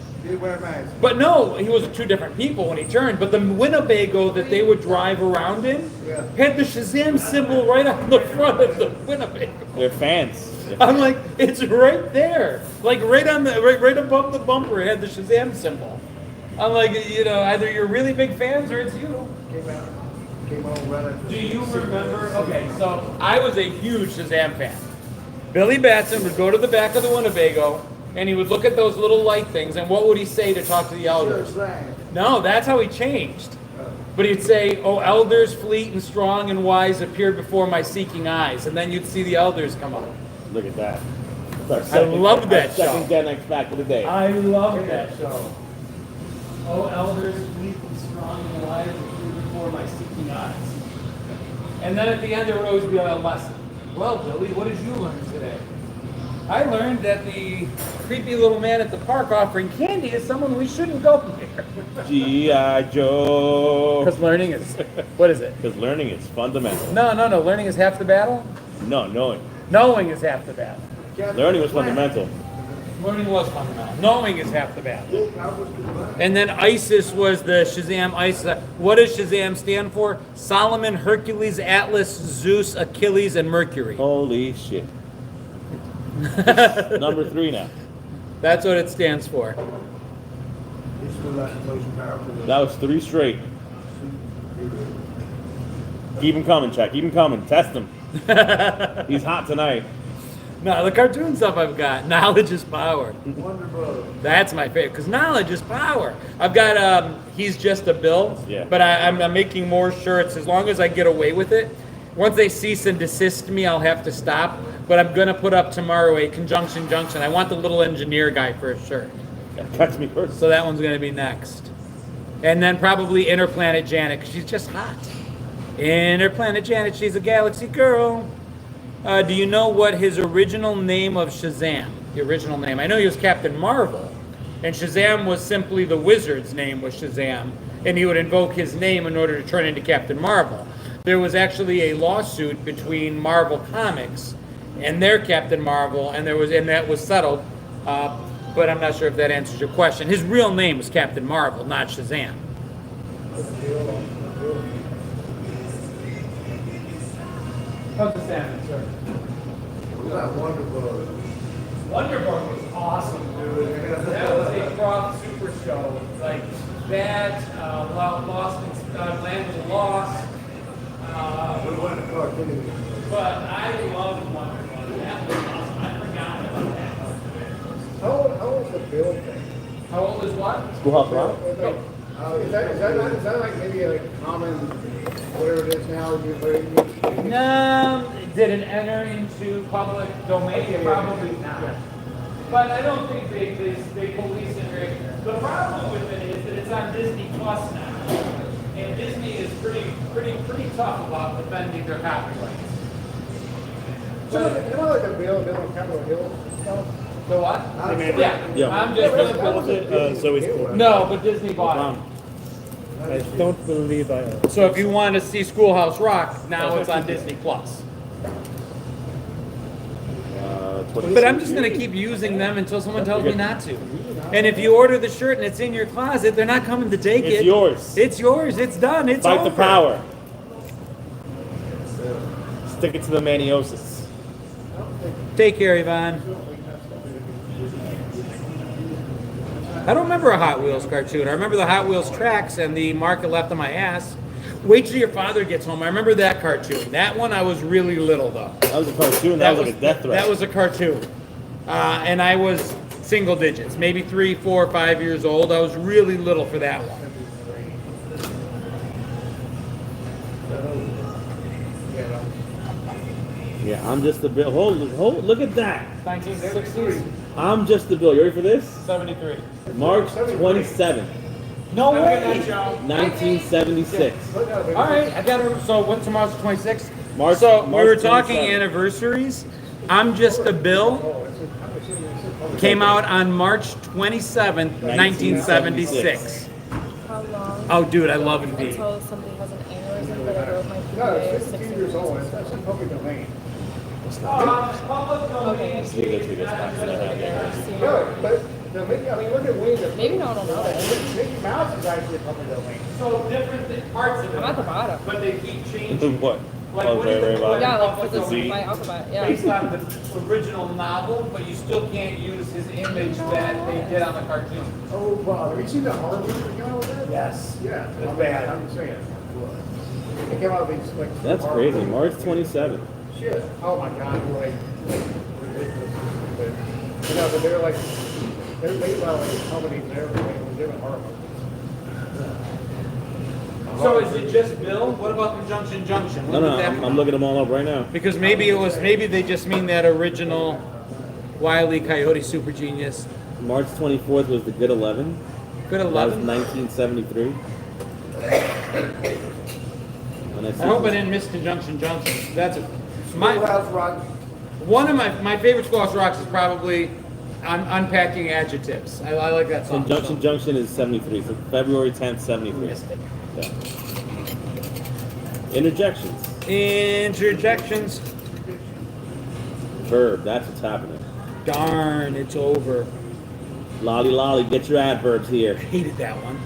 But no, he was two different people when he turned. But the Winnebago that they would drive around in had the Shazam symbol right on the front of the Winnebago. They're fans. I'm like, it's right there, like right on the right above the bumper. It had the Shazam symbol. I'm like, you know, either you're really big fans or it's you. Do you remember? Okay, so I was a huge Shazam fan. Billy Batson would go to the back of the Winnebago and he would look at those little light things, and what would he say to talk to the elders? No, that's how he changed. But he'd say, "Oh, elders, fleet and strong and wise, appeared before my seeking eyes," and then you'd see the elders come up. Look at that. I love that show. Second Gen X back of the day. I love that show. Oh, elders, fleet and strong and wise, appeared before my seeking eyes. And then at the end, there would always be a lesson. Well, Billy, what did you learn today? I learned that the creepy little man at the park offering candy is someone we shouldn't go near. G.I. Joe. Because learning is, what is it? Because learning is fundamental. No. Learning is half the battle. No, knowing. Knowing is half the battle. Learning was fundamental. Learning was fundamental. Knowing is half the battle. And then ISIS was the Shazam ISIS. What does Shazam stand for? Solomon, Hercules, Atlas, Zeus, Achilles, and Mercury. Holy shit. Number 3 now. That's what it stands for. That was 3 straight. Keep him coming, Chuck. Keep him coming. Test him. He's hot tonight. No, the cartoon stuff I've got, knowledge is power. That's my favorite, because knowledge is power. I've got, he's just a Bill, Yeah. but I'm making more shirts as long as I get away with it. Once they cease and desist me, I'll have to stop, but I'm going to put up tomorrow a conjunction junction. I want the little engineer guy for a shirt. Catch me first. So that one's going to be next. And then probably Interplanet Janet, because she's just hot. Interplanet Janet, she's a galaxy girl. Do you know what his original name of Shazam? The original name. I know he was Captain Marvel. And Shazam was simply the wizard's name was Shazam. And he would invoke his name in order to turn into Captain Marvel. There was actually a lawsuit between Marvel Comics and their Captain Marvel, and that was settled. But I'm not sure if that answers your question. His real name was Captain Marvel, not Shazam. How's the salmon, sir? Wonderbug was awesome, dude. That was a Croft Super Show. Like that, Lost in Land was Lost. But I loved Wonderbug. That was awesome. I forgot about that. How old is the bill thing? How old is what? Schoolhouse Rock? Is that like maybe like common, whatever it is now? No, did it enter into public domain? Probably not. But I don't think they police it very. The problem with it is that it's on Disney Plus now, and Disney is pretty tough about defending their copyrights. So, you know, like the bill on Capitol Hill stuff? The what? Yeah. I'm just What was it? Zoe's Cool. no, but Disney bought it. I don't believe I own. So if you want to see Schoolhouse Rock, now it's on Disney Plus. But I'm just going to keep using them until someone tells me not to. And if you order the shirt and it's in your closet, they're not coming to take it. It's yours. It's yours. It's done. It's Fight over. the power. Stick it to the maniosis. Take care, Yvonne. I don't remember a Hot Wheels cartoon. I remember the Hot Wheels tracks and the mark it left on my ass. Wait till your father gets home. I remember that cartoon. That one I was really little though. That was a cartoon. That was like a death threat. That was a cartoon. And I was single digits, maybe 3, 4, 5 years old. I was really little for that one. Yeah, I'm just a bill. Hold, look at that. 1960s? I'm just a bill. You ready for this? 73. March 27th, No way! 1976. All right, I got it. So what? Tomorrow's the 26th. March- So we March were talking 27th. anniversaries. I'm Just a Bill came out on March 27th, 1976. How long Oh, dude, I love it. until something has an aneurysm that I wrote my No, PPA it's 16 15 years old. That's in public domain. Okay. No, but the Mickey, I mean, look at Winnie the Maybe no one will know that. Mickey Mouse is actually a public domain. So different parts of it. I'm at the bottom. But they keep changing. What? Like, Oh, what very, is very the- bottom. Yeah, like Public this is domain my alphabet. Yeah. based on the original novel, but you still can't use his image that they did on the cartoon. Oh, wow. Have you seen the horror movie that came out with that? Yes. Yeah. It's bad. I'm just saying. It came out with these, like... That's horror crazy. movies. March 27th. Shit. Oh, my God. Like, ridiculous. But, you know, but they're like... They're made by, like, companies and everything. They're doing horror movies. So is it just Bill? What about Conjunction Junction? No, When no, did that I'm come looking them all up right now. Because maybe they just mean that original Wile E. Coyote Super Genius. March 24th was the Good 11. Good That was 11. 1973. And I hope I didn't miss Conjunction Junction. That's my Schoolhouse Rock. one of my favorite Schoolhouse Rocks is probably Unpacking Adjectives. I like that song. Conjunction Junction is 73, so February 10th, 73. Missed it. Yeah. Interjections. Interjections. Verb, that's what's happening. Darn, it's over. Lolly lolly, get your adverbs here. Hated that one.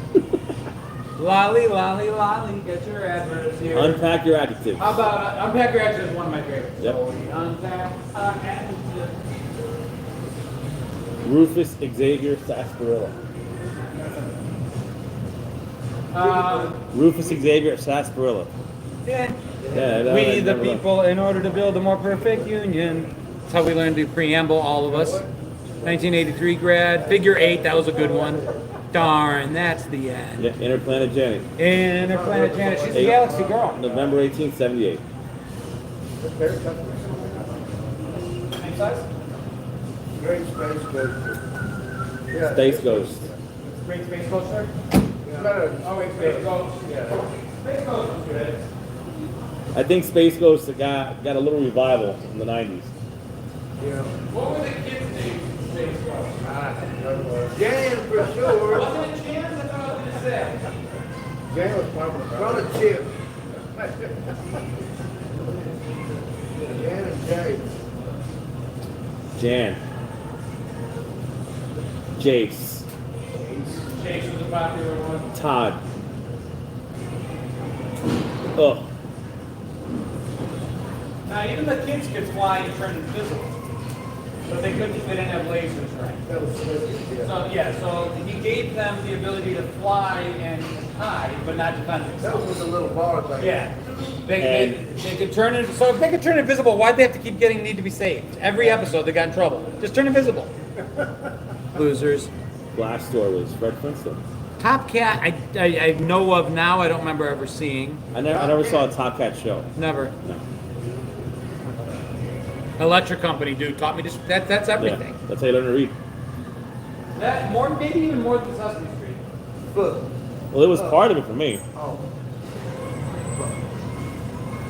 Lolly, lolly, lolly, get your adverbs here. Unpack your adjectives. How about Unpack Your Adjectives is one of my favorites. Yep. So we unpack our adjectives. Rufus Xavier Sarsaparilla. Rufus Xavier Sarsaparilla. Yeah. Yeah, We, I the remember that. people, in order to build a more perfect union. That's how we learned to preamble, all of us. 1983 grad. Figure 8, that was a good one. Darn, that's the end. Yeah, Interplanet Janet. Interplanet Janet, she's a galaxy girl. November 18th, 78. Same size? Great Space Ghost. Yeah. Space Ghost. Great Space Coaster? Oh, wait, Space Ghost. Yeah. Space Ghost was good. I think Space Ghost got a little revival in the 90s. Yeah. What were the kids' names in Space Ghost? Jan for sure. Wasn't it Chance? I thought I was going to say. Jan was probably run a chip. Jan and Jay. Jan. Jace. Chase was a popular one. Todd. Oh. Now, even the kids could fly and turn invisible. But they couldn't, they didn't have lasers, right? That was So, yeah, so he gave them the ability to fly and hide, but not defend That themselves. was with the little bar thing. Yeah. They could turn it, so if they could turn invisible, why'd they have to keep need to be saved? Every episode they got in trouble. Just turn invisible. Losers. Glass Door was Fred Flintstone. Top Cat, I know of now, I don't remember ever seeing. I never saw a Top Cat show. Never. No. Electric Company, dude, taught me this. That's everything. Yeah, that's how you learn to read. That more, maybe even more than Sesame Street. Look. Well, it was part of it for me. Oh.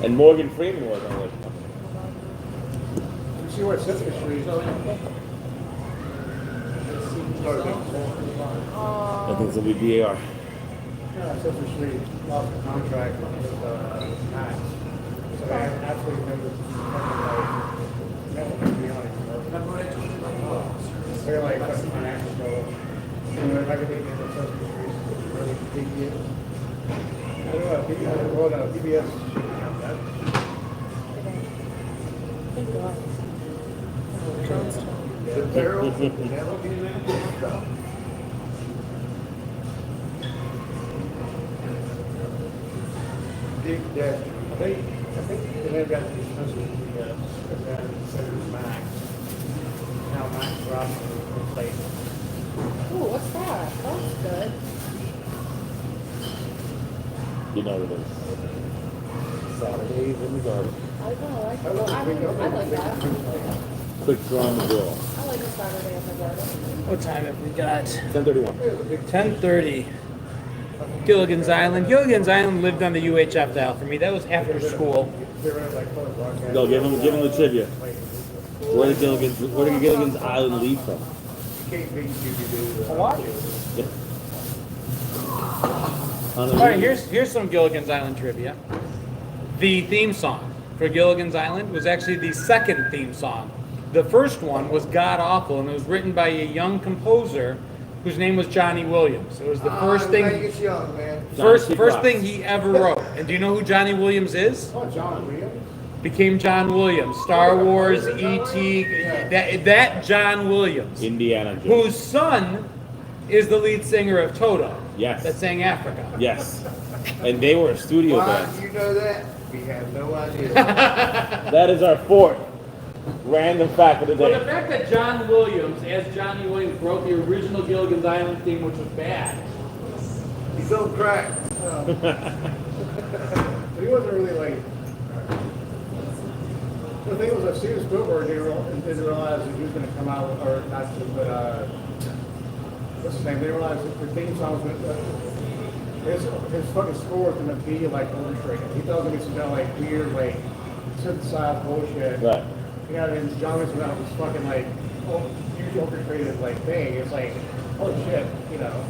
And Morgan Freeman was on Electric Company. You see where Sesame Street? I think it's going to be BAR. Yeah, Sesame Street lost the contract with Max. So they absolutely never to be on it. They're like a financial. Everything in the Sesame Street is really big deal. I don't know, PBS. Thank God. The barrel. Big Daddy. I think they got the expensive PBS because that instead of Max. Now Max dropped and replaced. Ooh, what's that? That's good. You know what it is. Saturdays in the garden. I like that. Quick draw on the draw. I like a Saturday in the garden. What time have we got? 10:31. 10:30. Gilligan's Island. Gilligan's Island lived on the UHF dial for me. That was after school. Go, give him the trivia. Where did Gilligan's Island leave from? Hawaii. Yeah. All right, here's some Gilligan's Island trivia. The theme song for Gilligan's Island was actually the second theme song. The first one was god awful, and it was written by a young composer whose name was Johnny Williams. It was the first thing, It's young, man. first John thing he ever wrote. And do you know who Johnny Williams is? Oh, John Williams. Became John Williams, Star Wars, E.T. That John Williams, Indiana Jones. whose son is the lead singer of Toto. Yes. That sang Africa. Yes. And they were a studio Why band. do you know that? We have no idea. That is our fourth random fact of the Well, the day. fact that John Williams, as Johnny Williams, wrote the original Gilligan's Island theme, which was bad. He's on crack. But he wasn't really like. The thing was, Steven Spielberg didn't realize that he was going to come out with, or not, but what's his name? They realized that the theme song was going to. His fucking score was going to be like orchestrated. He thought it was going to be some kind of like weird, like synthesized bullshit. Right. Yeah, and John Williams went out with this fucking like huge orchestrated like thing. It's like, holy shit, you know.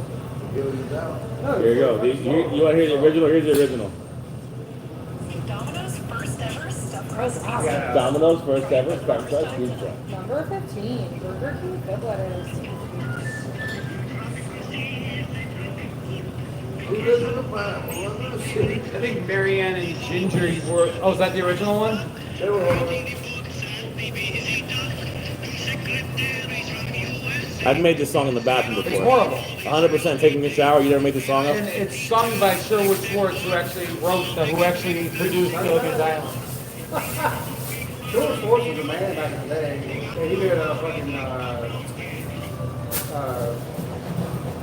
No, Here you go. You want to hear the original? Here's the original. Domino's first ever stuffed crust pizza. Yeah. Domino's first ever stuffed crust pizza. Number 15. Burger King with good letters. I think Marianne and Ginger were. Oh, is that the original one? They were I've made this song in the bathroom It's before. horrible. 100% taking a shower. You never made this song up? And it's sung by Sherwood Schwartz, who actually who actually produced Gilligan's Island. George Force was a man back in the day. And he did a fucking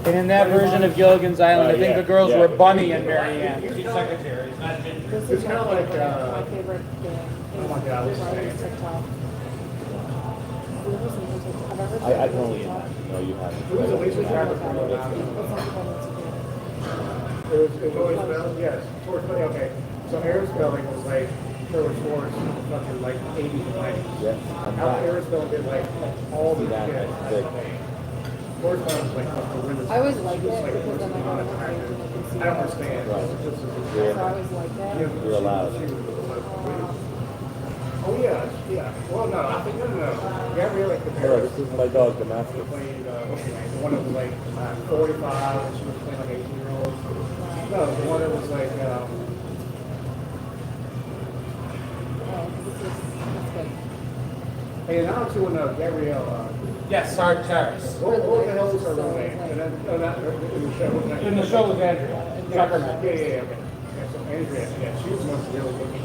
And in that version of Gilligan's Island, I think yeah, the girls yeah. were Bunny and Marianne. Two secretaries, not Ginger. This It's is kinda my like, favorite game. oh my God, what's his Riley's name? TikTok. never seen him take. Have I ever I taken can only him to imagine. talk? No, you haven't. Who was the least attractive from the Let's not go into It was always spelled, yes. Towards, okay. So Aaron spelling was like, there was towards fucking like 80s and 90s. Yeah, I'm How not. Aaron spelling did like all the See that? kids. That's big. Towards spelling was like fucking windows. I always liked it Just like, because then I got not on the page attractive. and I can see I don't all understand. Right. It's just- So I always liked that. You're allowed. Oh, yeah, yeah. Well, no, I think, no. Gabrielle like the Hello, this is my dog, Damascus. played, what's her name? The one that was like 45 and she was playing like 18-year-old. No, the one that was like, Oh, this is good. hey, now to Gabrielle, Yes, Sarge Terrace. what the hell was her real name? And then, no, not in the show. wasn't it? In the show with Andrea. Yeah, okay. Yeah, so Andrea, yeah, she was most really looking.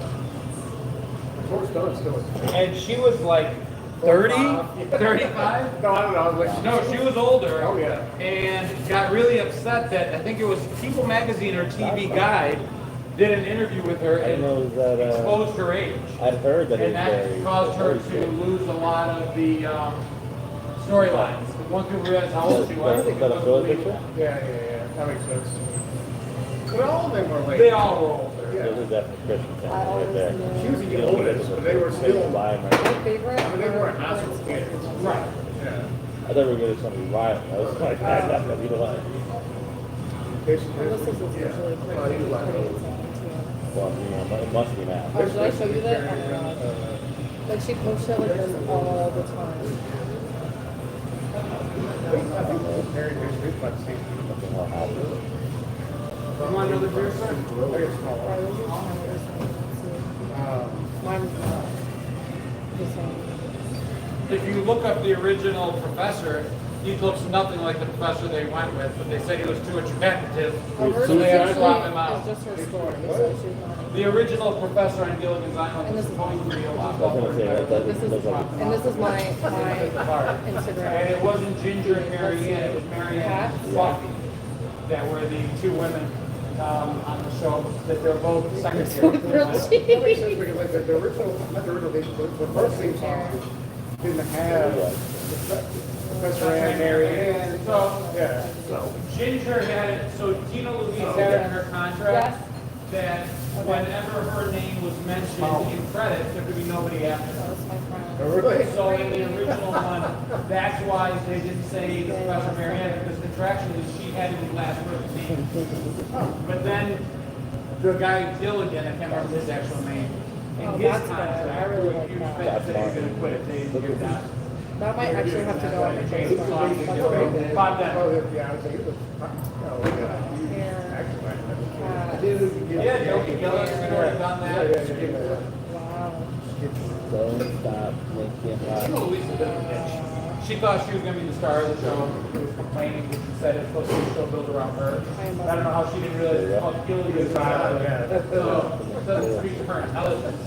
George Dunn still is. And she was like 30, 35? No, I don't know. I was like, No, she was older. Oh, yeah. And got really upset that I think it was People Magazine or TV Guide did an interview with her I and know that exposed her age. I'd heard that And it's very. that caused her very to lose a lot of the storylines. Once people realized how old she was, Is that a Philly picture? yeah. That makes sense. But all of them were like, they all were older. This is definitely Christian I thing right always there. she was knew. the oldest, but they were still, Lying, My right? favorite. I mean, they weren't high school kids. Right. Yeah. I thought we were going to something violent. I was like, that's not you know what? This is usually pretty Well, he was like, pretty insane too. Well, you know, it must be now. Oh, did I show you that? Oh my god. Like she posts shit like this all the time. Very good, good, but see. What the hell happened? You want another beer, sir? Very small. Why was your channel the same? Let's see. Mine's not. The same. If you look up the original professor, he looks nothing like the professor they went with, but they said he was too introspective, Oh, hers so is they had to usually swap him out. is just her story, so she's not. The original professor on Gilligan's Island And was this is supposed to be a lot I was going to say that. That This is looks like and this is my And Instagram. it wasn't Ginger and Mary Ann, it was Mary Ann and Fluffy that were the two women on the show, that they're both secretary. That makes sense because like the original, not the original, the first theme song didn't have Professor Ann and Mary Ann. So, Yeah. so Ginger had it, so Tina Louise had it in her contract that whenever her name was mentioned in credits, there could be nobody after That her. was my friend. Oh, really? So in the original one, that's why they didn't say Professor Mary Ann, because contractually she had to be last person's name. But then the guy Gilligan, I can't remember his actual name, in Oh, his that's good. I contract, really with like huge that. fans that he's gonna quit if they didn't give that. That might actually have to go on the Change the song, Facebook. you That's get really paid. good. Bob Denver. Oh, yeah, I was like, it was, oh, yeah. Hair, Actually, cat. Yeah, Joey Gilligan's already done that. Wow. don't stop making Tina life. Louise is a bit of a bitch. She thought she was gonna be the star of the show. She was complaining because she said it's supposed to be a show built around her. I don't know how she didn't realize it's called Gilligan's Island. So, it doesn't speak to her intelligence.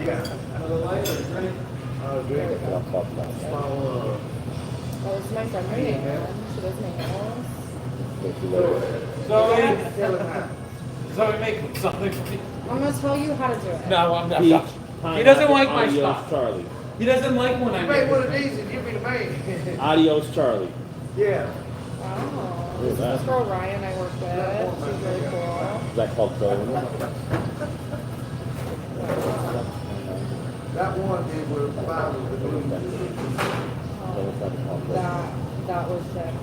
Yeah. Another light or drink? Don't fuck that. Oh, this is my friend Renee. She does nails. So we make something for me. I'm gonna tell you how to do it. No, I'm not. Peach, He doesn't like my Adios, stuff. Charlie. He doesn't like when I make it. these and give me the main. Adios, Charlie. Yeah. Wow. Who's This is that? this girl Ryan I work with. She's really cool. Is that called Bone? That one is with five of the blue. That was sick.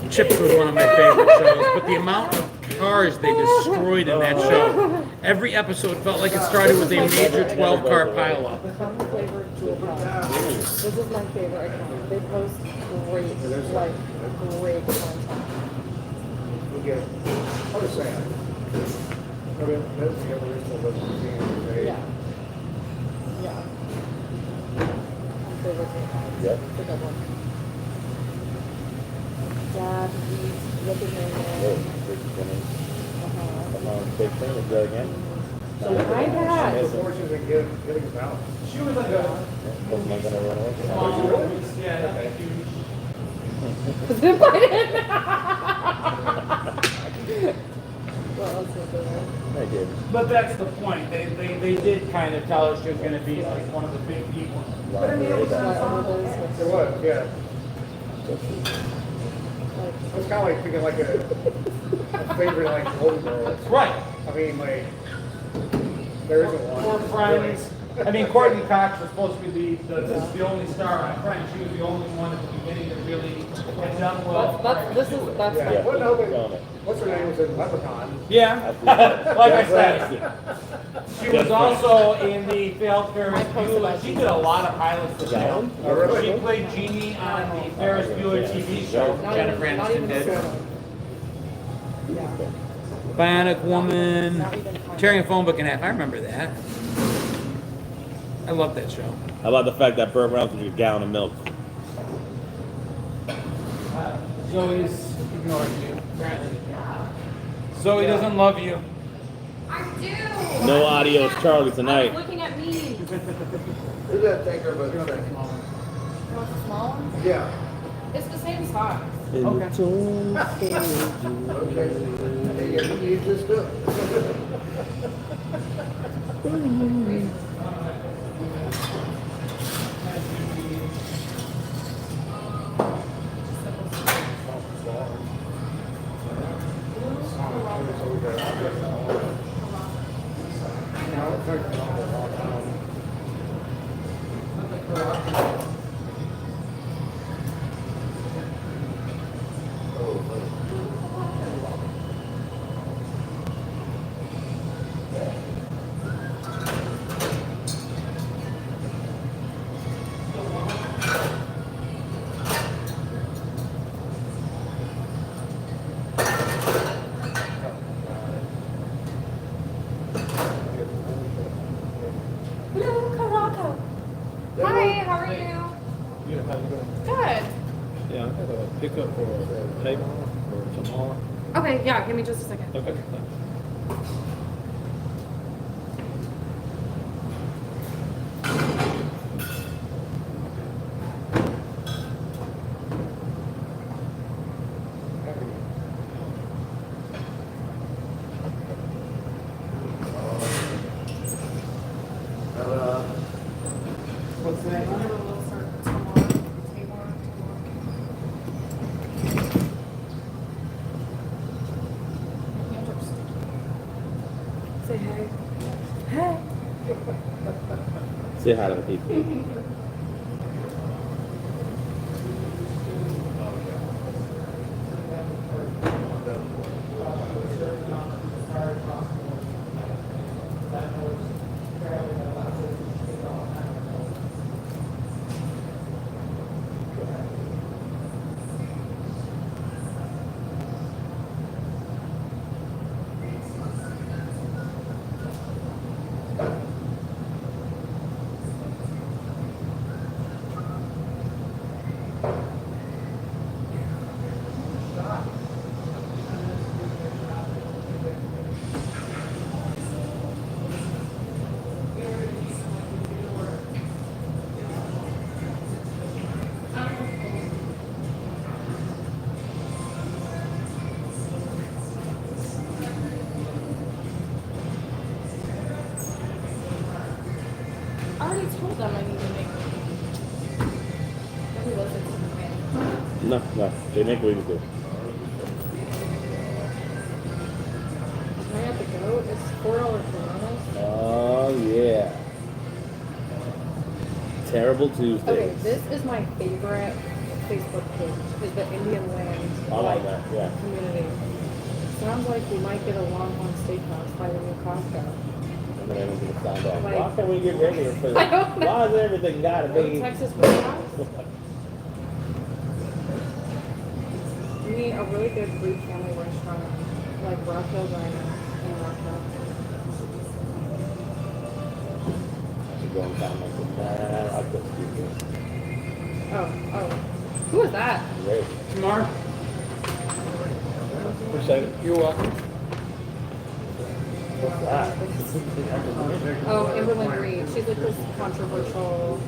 Chips was one of my favorite shows, but the amount of cars they destroyed in that show. Every episode felt like it started with a major 12-car pileup. Become flavored jewel pop. This is my favorite account. They post great, like, great content. Okay. I'm just saying. I mean, that's the other reason I wasn't seeing it. Yeah. Yeah. Favorite account. Yep. It's a good one. Dad, he's looking in Oh, there. this is gonna Uh-huh. come on, big thing, is that again? So my dad. Proportions and getting us out. She was like a Wasn't I gonna run away? small, yeah, nothing huge. Zip I didn't. What else is there? I did. But that's the point. They did kind of tell us she was going to be like one of the big people. But I mean, it was ensemble. It was, yeah. It's kind of like thinking like a favorite like Golden Girls. Right. I mean, like there isn't one. Or Friends. I mean, Courtney Cox was supposed to be the only star on Friends. She was the only one at the beginning that really had done well. That's Yeah. my Well, no, but what's her name was in Leprechaun. Yeah. Like I said, she was also in the failed Ferris Bueller. She did a lot of pilots for film. Oh, really? She played Jeannie on the Ferris Bueller TV show. Jennifer Aniston did. Bionic Woman, tearing a phone book in half. I remember that. I love that show. How about the fact that Burt Reynolds took a gallon of milk? Zoe's ignoring you. Apparently. Zoe doesn't love you. I do. No adios, Charlie I tonight. was looking at me. Who's that thinker about the second? You want the small one? Yeah. It's the same size. Okay. You need this too. Hello, Caraco. Hi, how are you? Good. Yeah, I have a pickup for a tape for tomorrow. Okay, yeah, give me just a second. Okay. What's that? Say hey. Hey. Say hi to the people. I already told them I need to make. Nobody listens to me. No, they make what you do. I have to go. It's $4 Coronas. Oh yeah. Terrible Tuesdays. Okay, this is my favorite Facebook page. Is the Indian Land I like that, yeah. community. Sounds like we might get a Longhorn Steakhouse by the new Costco. And then everyone's gonna sound off. Like- Why can't we get regular food? I don't know. Why is everything gotta be? Texas Roadhouse. We need a really good Greek family restaurant, like Rockville Diner in Rockville. She's going down like this. I couldn't do this. Oh. Who is that? Great. Mark, Appreciate it. you're welcome. What's that? Oh, Amberlynn Reed. She's like this controversial.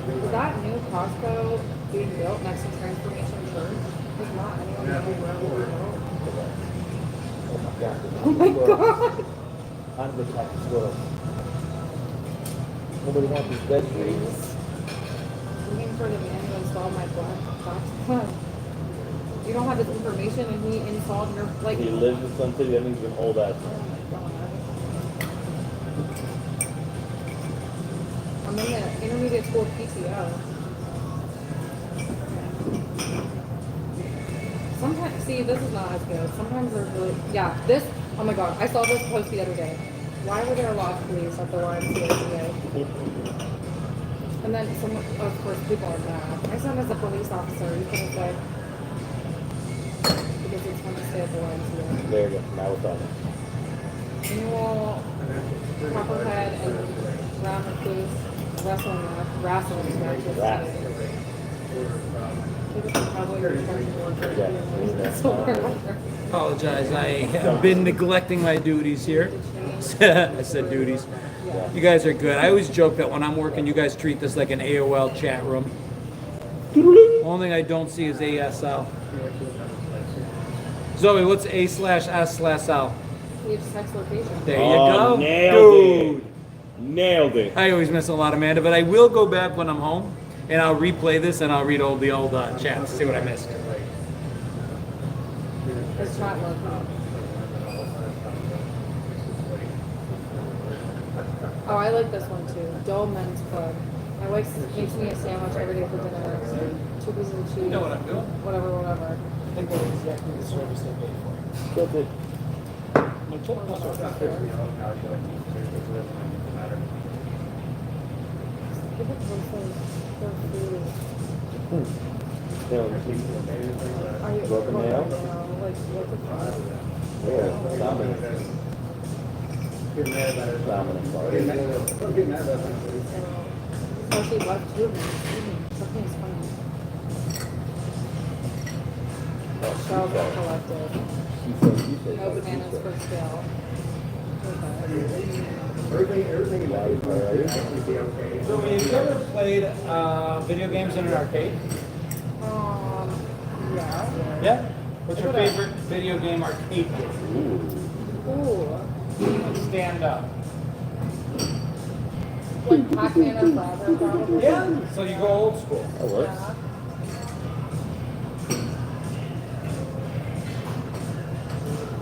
Is that new Costco being built next to Transformation Church? It's not. Oh my God. I'm the type of squirrel. Nobody wants these dead trees. Looking for the man who installed my black box. You don't have his information and he installed your, like... He lives in some city, that means he's an old ass. I'm in the intermediate school PTO. Sometimes, see, this is not as good. Sometimes there's really, yeah, this, oh my God, I saw this post the other day. Why were there a lot of police at the YMCA today? And then some, of course, people are mad. My son is a police officer. He's gonna say, because it's fun to stay at the YMCA. There you go, now we're talking. Annual Copperhead and Round Recluse wrestling matches. Apologize. I have been neglecting my duties here. I said duties. You guys are good. I always joke that when I'm working, you guys treat this like an AOL chat room. Only thing I don't see is ASL. Zoe, what's A/S/S/L? Each sex location. There you go. Nailed Dude. it. Nailed it. I always miss a lot, Amanda, but I will go back when I'm home and I'll replay this and I'll read all the old chats, see what I missed. It's not local. Oh, I like this one too. Dole Men's Club. My wife makes me a sandwich every day for dinner. 2 pieces of cheese. You know what I'm doing? Whatever. I think that's exactly the service they pay for. Killed it. No, total service. Give it something for food. Nailed it. Are you Broken nail? Like, what the fuck? Yeah, dominant. Dominant part. Oh, she left too. Something is funny. Shells are collected. No bananas for sale. So have you ever played video games in an arcade? Yeah. Yeah? What's your favorite video game arcade game? Ooh. Stand up. Like Pac-Man or Frogger, probably. Yeah. So you go old school. That works. Yeah.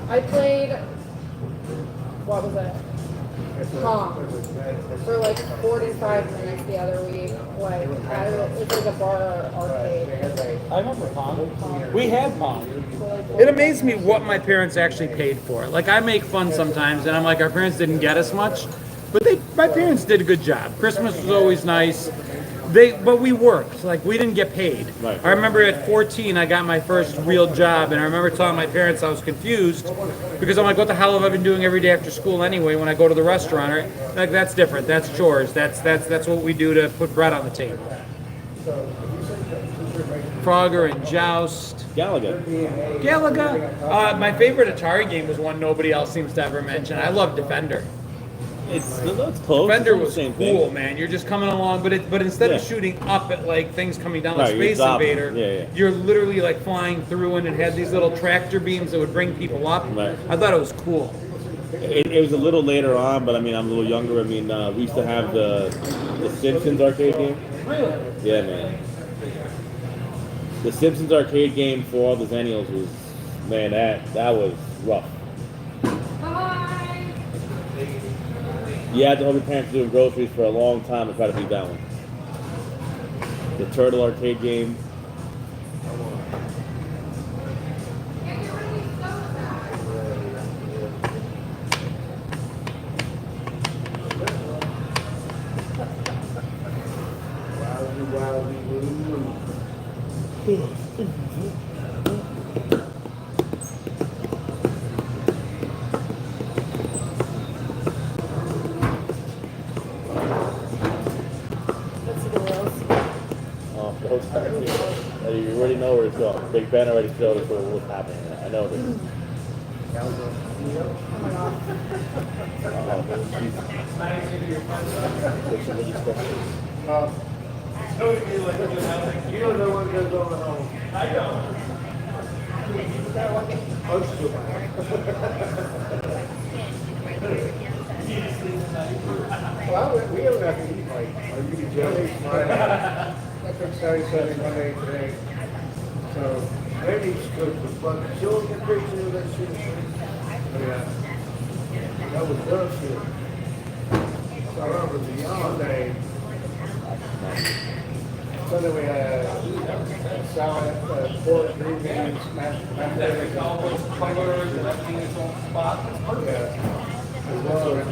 I played, what was it? Pong for like 45 minutes the other week. Like, it's like a bar arcade. I remember Pong. We had Pong. It amazed me what my parents actually paid for it. Like, I make fun sometimes, and I'm like, our parents didn't get us much, but my parents did a good job. Christmas was always nice. But we worked. Like, we didn't get paid. Right. I remember at 14, I got my first real job, and I remember telling my parents I was confused because I'm like, what the hell have I been doing every day after school anyway when I go to the restaurant? Right? Like, that's different. That's chores. That's what we do to put bread on the table. Frogger and Joust. Gilligan. Galaga. My favorite Atari game was one nobody else seems to ever mention. I love Defender. It's close. Defender It's was the same cool, thing. man. You're just coming along, but instead of Yeah. shooting up at like things coming down Right, the you're Space dropping. Invader, Yeah. you're literally like flying through and it had these little tractor beams that would bring people up. Right. I thought it was cool. It was a little later on, but I mean, I'm a little younger. I mean, we used to have the Simpsons arcade game. Really? Yeah, man. The Simpsons arcade game for all the Zennials was, man, that was rough. Bye. You had to hold your parents doing groceries for a long time to try to beat that one. The Turtle arcade game. Let's see the wheels. Oh, those are you already know where it's going. Big Ben already showed us what's happening. I know this. Oh my God. You don't know what goes on at home. I don't. Well, we don't have to eat like, are you jelly? I took Saturday, Sunday, Monday, today. So, maybe it's good for fun. Gilligan picture of that shit. Yeah. That was their shit. So I remember the Sunday. Sunday we had salad, pork, green beans, mashed potatoes. All those colors and everything in its own spot. Yeah. As well as,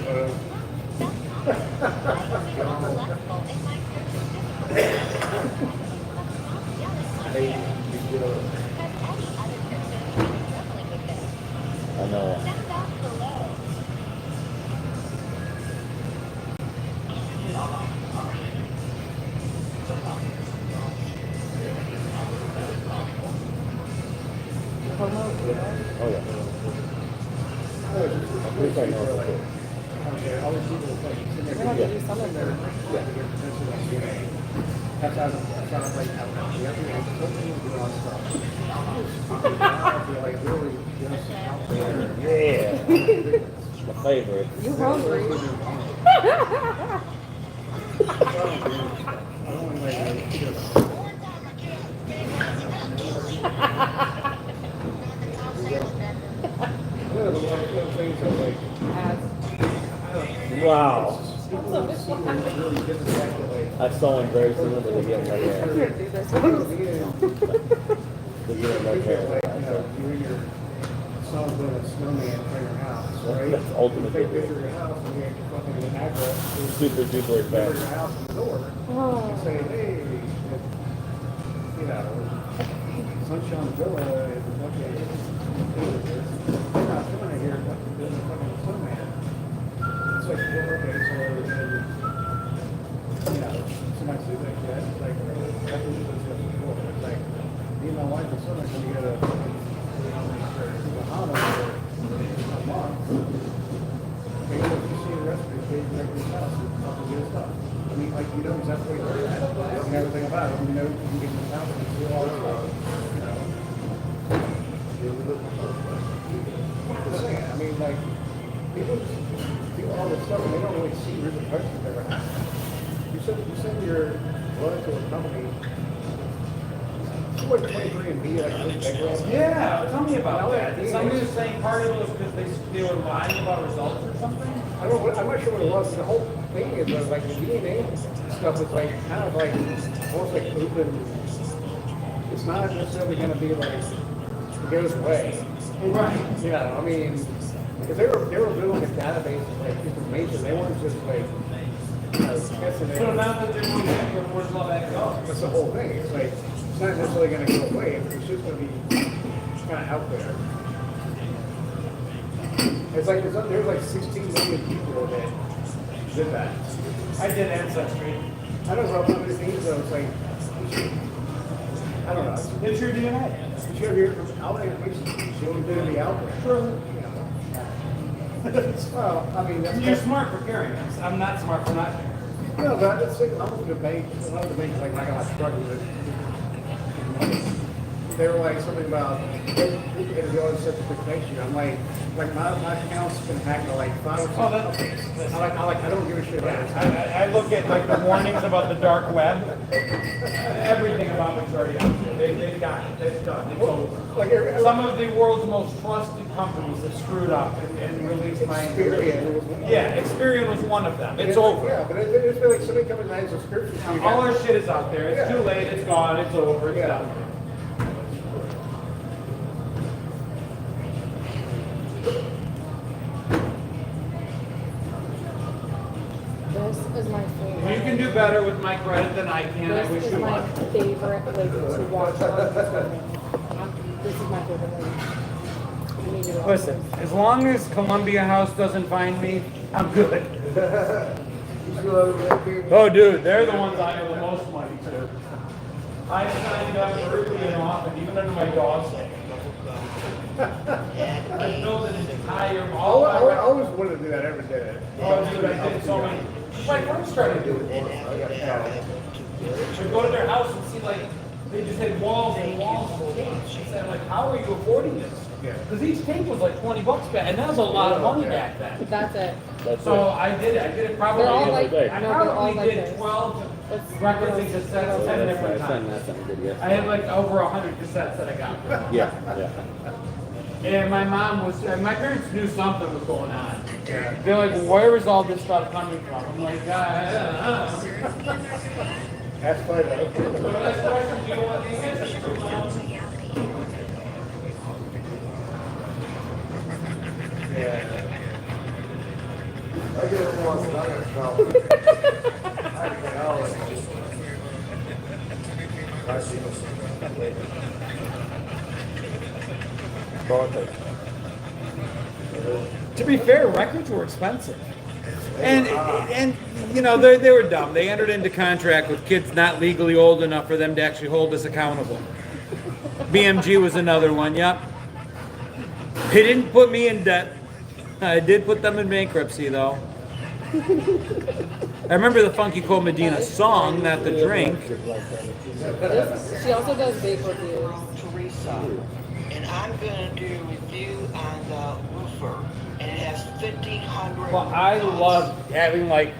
I know. Oh yeah. I'm pretty sure I know it's okay. all these people like, We're gonna have to do some of them. that's how it's like, how the other day, something to do on stuff. Like really just out there. Yeah. It's my favorite. You hungry? I don't want to like, just. One of the things that like, Wow. people really disrespectful, like, I saw him very soon, but they get in my hair. Do this. They get in my picture hair. like, you and your son's building a snowman for your house, right? That's ultimate You take a video. picture of your house and you get your fucking address. Super duper Your fast. house and the door. Oh. And say, hey, you know, Sunshine Villa is fucking, they're not doing it here, but they're doing a fucking snowman. It's like, well, okay, so, you know, somebody says like that, it's like, that's what it was before. It's like, me and my wife and son are gonna get a Bahama for a month. Maybe if you see the recipe page right in your house, it's fucking good stuff. I mean, like, you know exactly where it's at, you know everything about it, you know, you can get in the house and do all this stuff, you know. Just saying, I mean, like, people do all this stuff and they don't really see repercussions ever happen. You send your blood to a company, what, 23andMe, like, really big ones? Yeah, tell me about that. Somebody was saying part of it was because they were lying about results or something? I'm not sure what it was. The whole thing is like the DNA stuff is like kind of like almost like open. It's not necessarily going to be like it goes away. Right. Yeah, I mean, because they were building a database of like information. They weren't just like guessing. So now that they're doing that, where's all that go? That's the whole thing. It's like it's not necessarily going to go away. It's just going to be kind of out there. It's like there's like 16 million people that did that. I did Ancestry. I don't know how many things though. It's like I don't know. It's your DNA. You should hear from out there. She was going to be out there. Sure. Well, I mean, that's You're smart for carrying this. I'm not smart for not carrying it. no, but that's like I'm going to debate. I'm going to debate like I got struggle with it. They were like something about it always such a big connection. I'm like my account's been hacked by like 5 or 6 Oh, that's companies. I don't give a shit about it. I look at like the warnings about the dark web. Everything about it's already out there. They've got it. It's done. It's over. Like Some of the world's most trusted companies have screwed up and released my Experian. Yeah, Experian was one of them. It's over. Yeah, but it's been like somebody coming and has a subscription. So you All got- our shit is out there. It's too late. It's gone. It's over. It's Yeah. done. This is my favorite. You can do better with my credit than I can. I This wish is you my luck. favorite like to watch. This is my favorite one. I need to watch Listen, this. as long as Columbia House doesn't find me, I'm good. Oh, dude, they're the ones I owe the most money to. I signed up early and often, even under my dog's name. I built an entire I all always wanted to do that, every day. Oh, dude, I did so many. My friends tried to do it. Should go to their house and see like they just had walls and walls full of tapes. She said, like, how are you affording this? Because each tape was like $20 back, and that was a lot of money back then. That's it. So I did it probably. They're all like, I no, they're all probably like did this. 12 That's- records and cassettes 10 different That's times. not good, yeah. I had like over 100 cassettes that I got. Yeah, yeah. And my mom was, and my parents knew something was going on. They're like, well, where is all this stuff coming from? I'm like, I don't know. That's funny. So next question, do you want the answer? Yeah. I get it once, and I gotta go. I can To be fair, records were expensive. And you know, they were dumb. They entered into contract with kids not legally old enough for them to actually hold us accountable. BMG was another one, yep. They didn't put me in debt. I did put them in bankruptcy, though. I remember the Funky Cold Medina song, not the drink. She also does vape reviews. Teresa, and I'm going to do a review on the woofer, and it has 1,500. Well, I love having like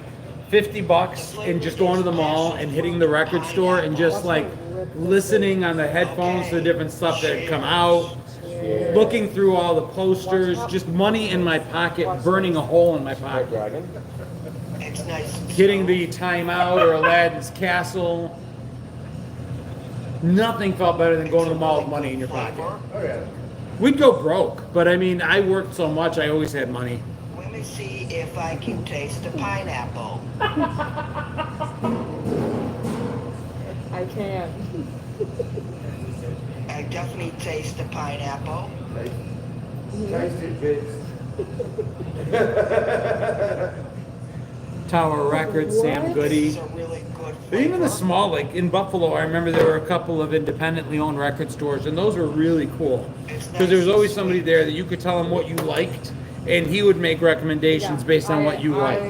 $50 and just going to the mall and hitting the record store and just like listening on the headphones to the different stuff that had come out, looking through all the posters, just money in my pocket, burning a hole in my pocket. It's nice. Hitting the Time Out or Aladdin's Castle. Nothing felt better than going to the mall with money in your pocket. Oh, yeah. We'd go broke, but I mean, I worked so much, I always had money. Let me see if I can taste the pineapple. I can't. I definitely taste the pineapple. Taste it, bitch. Tower Records, Sam What? Goody. It's a really good But even the flavor. small, like in Buffalo, I remember there were a couple of independently owned record stores, and those were really cool. Because there was always somebody there that you could tell him what you liked, and he would make recommendations based on what you liked.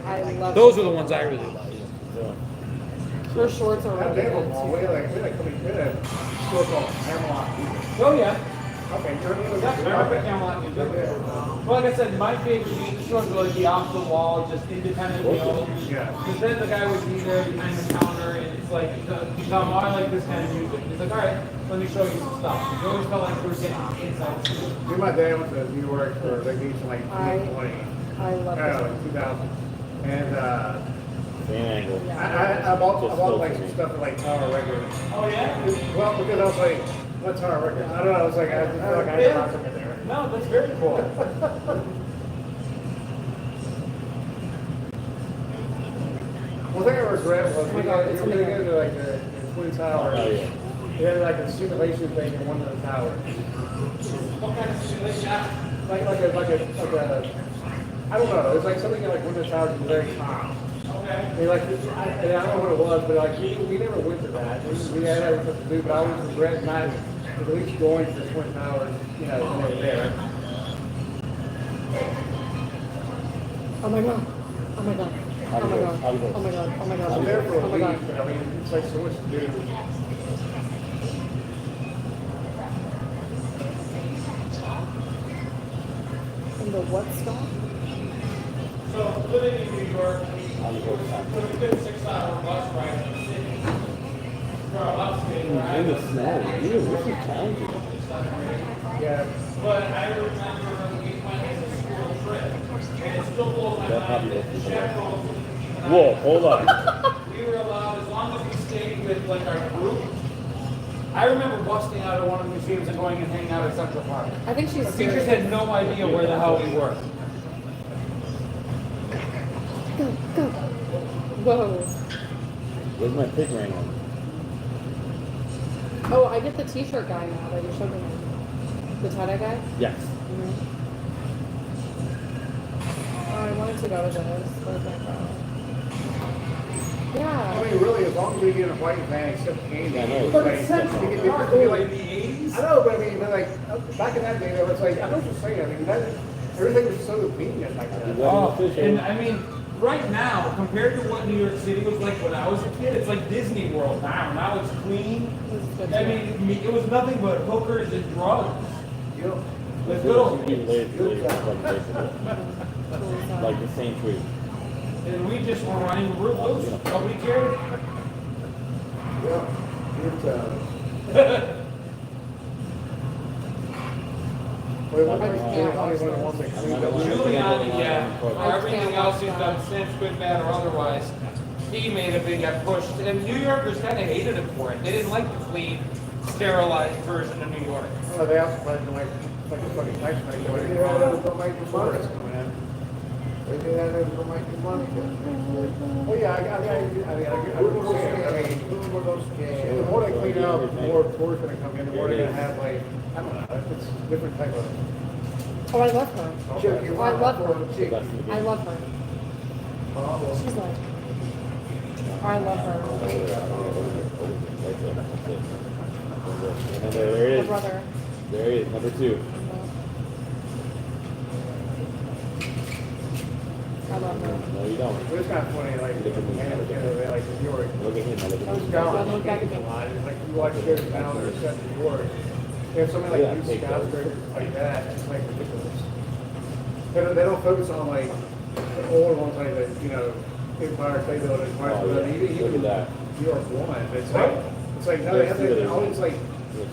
I love Those were the ones I really liked. Her shorts are Not really Denver good Mall. too. We had a store called Camelot. Oh, yeah. Okay, Yeah, I remember Camelot. Well, like I said, my favorite music stores were like the off the wall, just independently owned. Yeah. Because then the guy would be there behind the counter, and it's like, you tell him, oh, I like this kind of music. He's like, all right, let me show you some stuff. You always felt like you were getting inside the studio. Me and my dad went to New York for vacation like 2020. I love Like this. 2000. And Same angle. I bought like some stuff at like Tower Records. Oh, yeah? Well, because I was like, what Tower Records? I don't know. I was like, I feel like I had to buy something there. No, that's very cool. One thing I regret was we were going to like the Twin Towers. Oh, yeah. They had like a simulation thing in one of the towers. What kind of simulation? Like a I don't know. It was like something like one of the towers at the very top. Okay. They like, I don't know what it was, but like we never went to that. We had other stuff to do, but I always regret not at least going to the Twin Towers, you know, when they were there. Oh my god. Oh my god. Oh my god. Oh my god. Oh my god. I'm there for a Oh my week, god. but I mean, it's like so much to do. In the what stop? So, living in New York, it was a good 6-hour bus ride to the city. For upstate, where I In the was. snow, you this is talented. Yeah. But I remember we went as a school trip, and it still blows my That mind probably that was the the chaperones. Whoa, hold on. We were allowed, as long as we stayed with like our group. I remember busting out of one of the museums and going and hanging out at Central Park. I think she's The teachers serious. had no idea where the hell we were. Go, go. Whoa. Where's my pig ring on? Oh, I get the t-shirt guy now that you showed me. The tie-dye guy? Yes. Oh, I wanted to go to this. Where's that go? I Yeah. mean, really, as long as we get a white van, except candy. I know. But But it's it's like, Central you Park get in like, the 80s. I know, but I mean, but like, back in that day, it was like, I know what you're saying. I mean, everything was so convenient back then. Oh, and I mean, right now, compared to what New York City was like when I was a kid, it's like Disney World now. Now it's clean. I mean, it was nothing but hookers and drugs. Let's go. Like the same tree. And we just were running the root loose. Nobody cared. Yeah, good Wait, one thing. Giuliani, yeah. Everything else he's done since, good, bad, or otherwise, he made a big push. And New Yorkers kind of hated him for it. They didn't like the clean, sterilized version of New York. Well, they also tried to like a fucking tax man. They did that, it was gonna make you money. They did that, it was gonna make you money. Oh, yeah, I will say, I mean, the more they clean it up, the more tourists gonna come in, the more they're gonna have like, I don't know, it's a different type of. Oh, I love her. Oh, I love her. I love her. She's like, oh, I love her. And there it My is. brother. There it is, number 2. I love her. No, you don't. But it's kind of funny, like, like New York. Look at him. Look at him. Scouts, Look back at me. a lot. It's like you watch shows down there set in New York. They have something like these skyscrapers like that, it's like ridiculous. They don't focus on like the old ones like the, you know, Empire State Building, Look at that. New York one. It's like no, they have all these like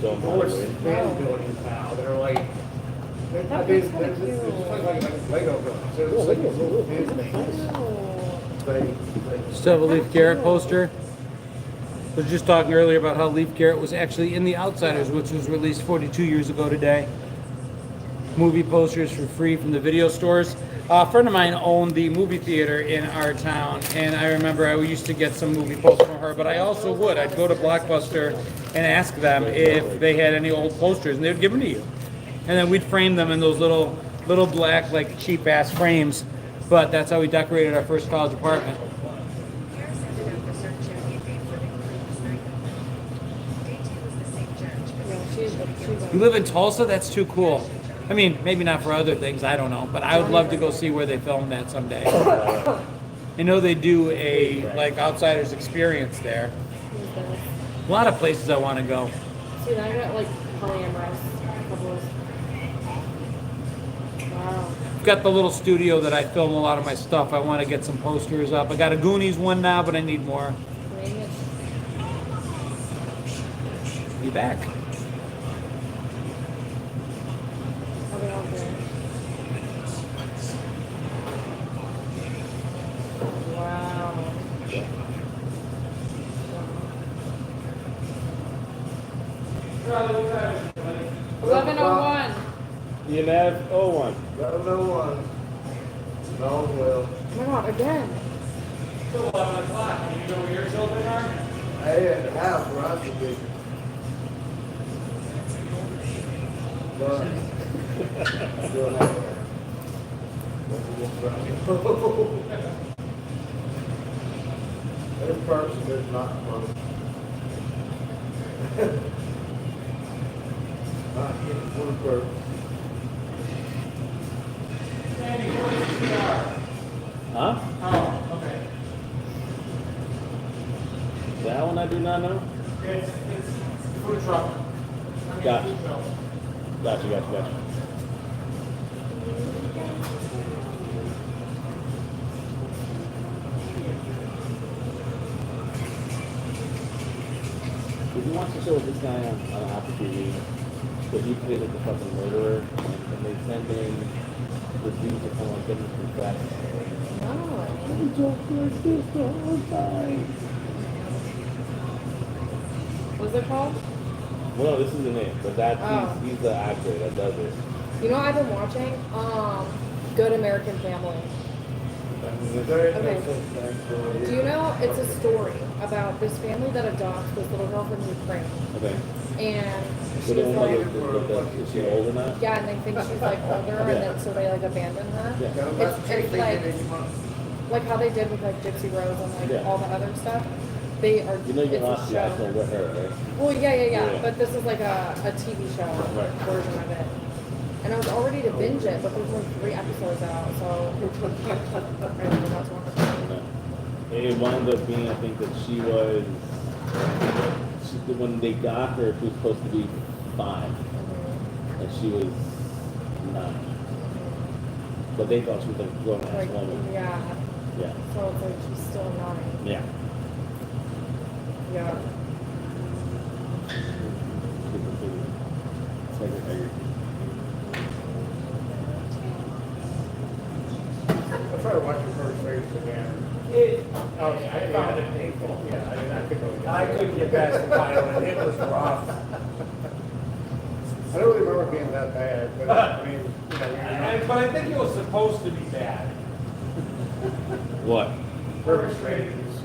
North band buildings now that are like. It's like Lego buildings. So it's like these little things. Still have a Leif Garrett poster. I was just talking earlier about how Leif Garrett was actually in The Outsiders, which was released 42 years ago today. Movie posters for free from the video stores. A friend of mine owned the movie theater in our town, and I remember I used to get some movie posters from her, but I also would. I'd go to Blockbuster and ask them if they had any old posters, and they would give them to you. And then we'd frame them in those little black, like, cheap-ass frames, but that's how we decorated our first college apartment. You live in Tulsa? That's too cool. I mean, maybe not for other things, I don't know, but I would love to go see where they filmed that someday. I know they do a, like, Outsiders experience there. A lot of places I want to go. See, I got like polyamorous couples. Wow. I've got the little studio that I film a lot of my stuff. I want to get some posters up. I got a Goonies one now, but I need more. Bring it. Be back. I'll be out there. Wow. 11:01. EMF 01. Got no one. No, well. Oh my god, again. Still 11 o'clock. Can you know where your children are? Hey, at the house where I should be. But, still have it. This person is not close. Not getting one person. Sandy, where is the car? Huh? Oh, okay. That one I do not know. It's food truck. Gotcha. Food truck. Gotcha. Did you watch the show with this guy on Apple TV? So he played like the fucking murderer, and they sent in the dude to come and get him from crack. What's it called? Well, no, this is the name, but that Oh. he's the actor that does it. You know what I've been watching? Good American Family. Okay. Do you know it's a story about this family that adopts this little girl from Ukraine, Okay. and So she's the one like, is she older now? yeah, and they think she's like older, and then so they like abandon her. Yeah. It's like how they did with like Gypsy Rose and like Yeah. all the other stuff. They are. You know you're it's a not the show. actual with her, right? Well, yeah. Yeah. But this is like a TV show Right. version of it. And I was all ready to binge it, but there's like 3 episodes out, so I never got to watch it. It wound up being, I think, that when they got her, she was supposed to be 5, and she was 9. But they thought she was like a grown-ass Like, woman. yeah. Yeah. So it's like she's still 9. Yeah. Yeah. I'll try to watch your first race again. I found it painful. Yeah, I couldn't get past the final, and it was rough. I don't really remember it being that bad, but I mean, But I think it was supposed to be bad. What? Perfect Strangers.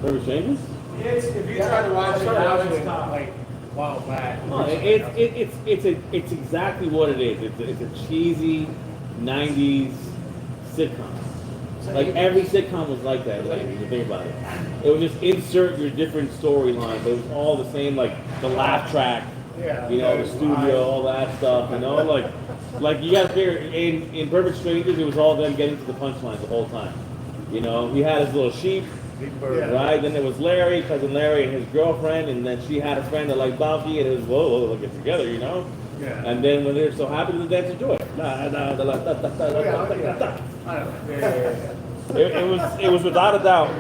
Perfect Strangers? If you try to watch I it started now, watching it's it tough. like a while back. No, it's exactly what it is. It's a cheesy 90s sitcom. Like every sitcom was like that, like, when you think about it. It would just insert your different storylines, but it was all the same, like the laugh track, Yeah. you know, the studio, all that stuff, you know, like you gotta figure in Perfect Strangers, it was all them getting to the punchlines the whole time. You know, he had his little sheep, Yeah. right? Then there was Larry, cousin Larry, and his girlfriend, and then she had a friend that liked Bounty, and it was whoa, they'll get together, you know. Yeah. And then when they're so happy, the dance enjoy it. It was without a doubt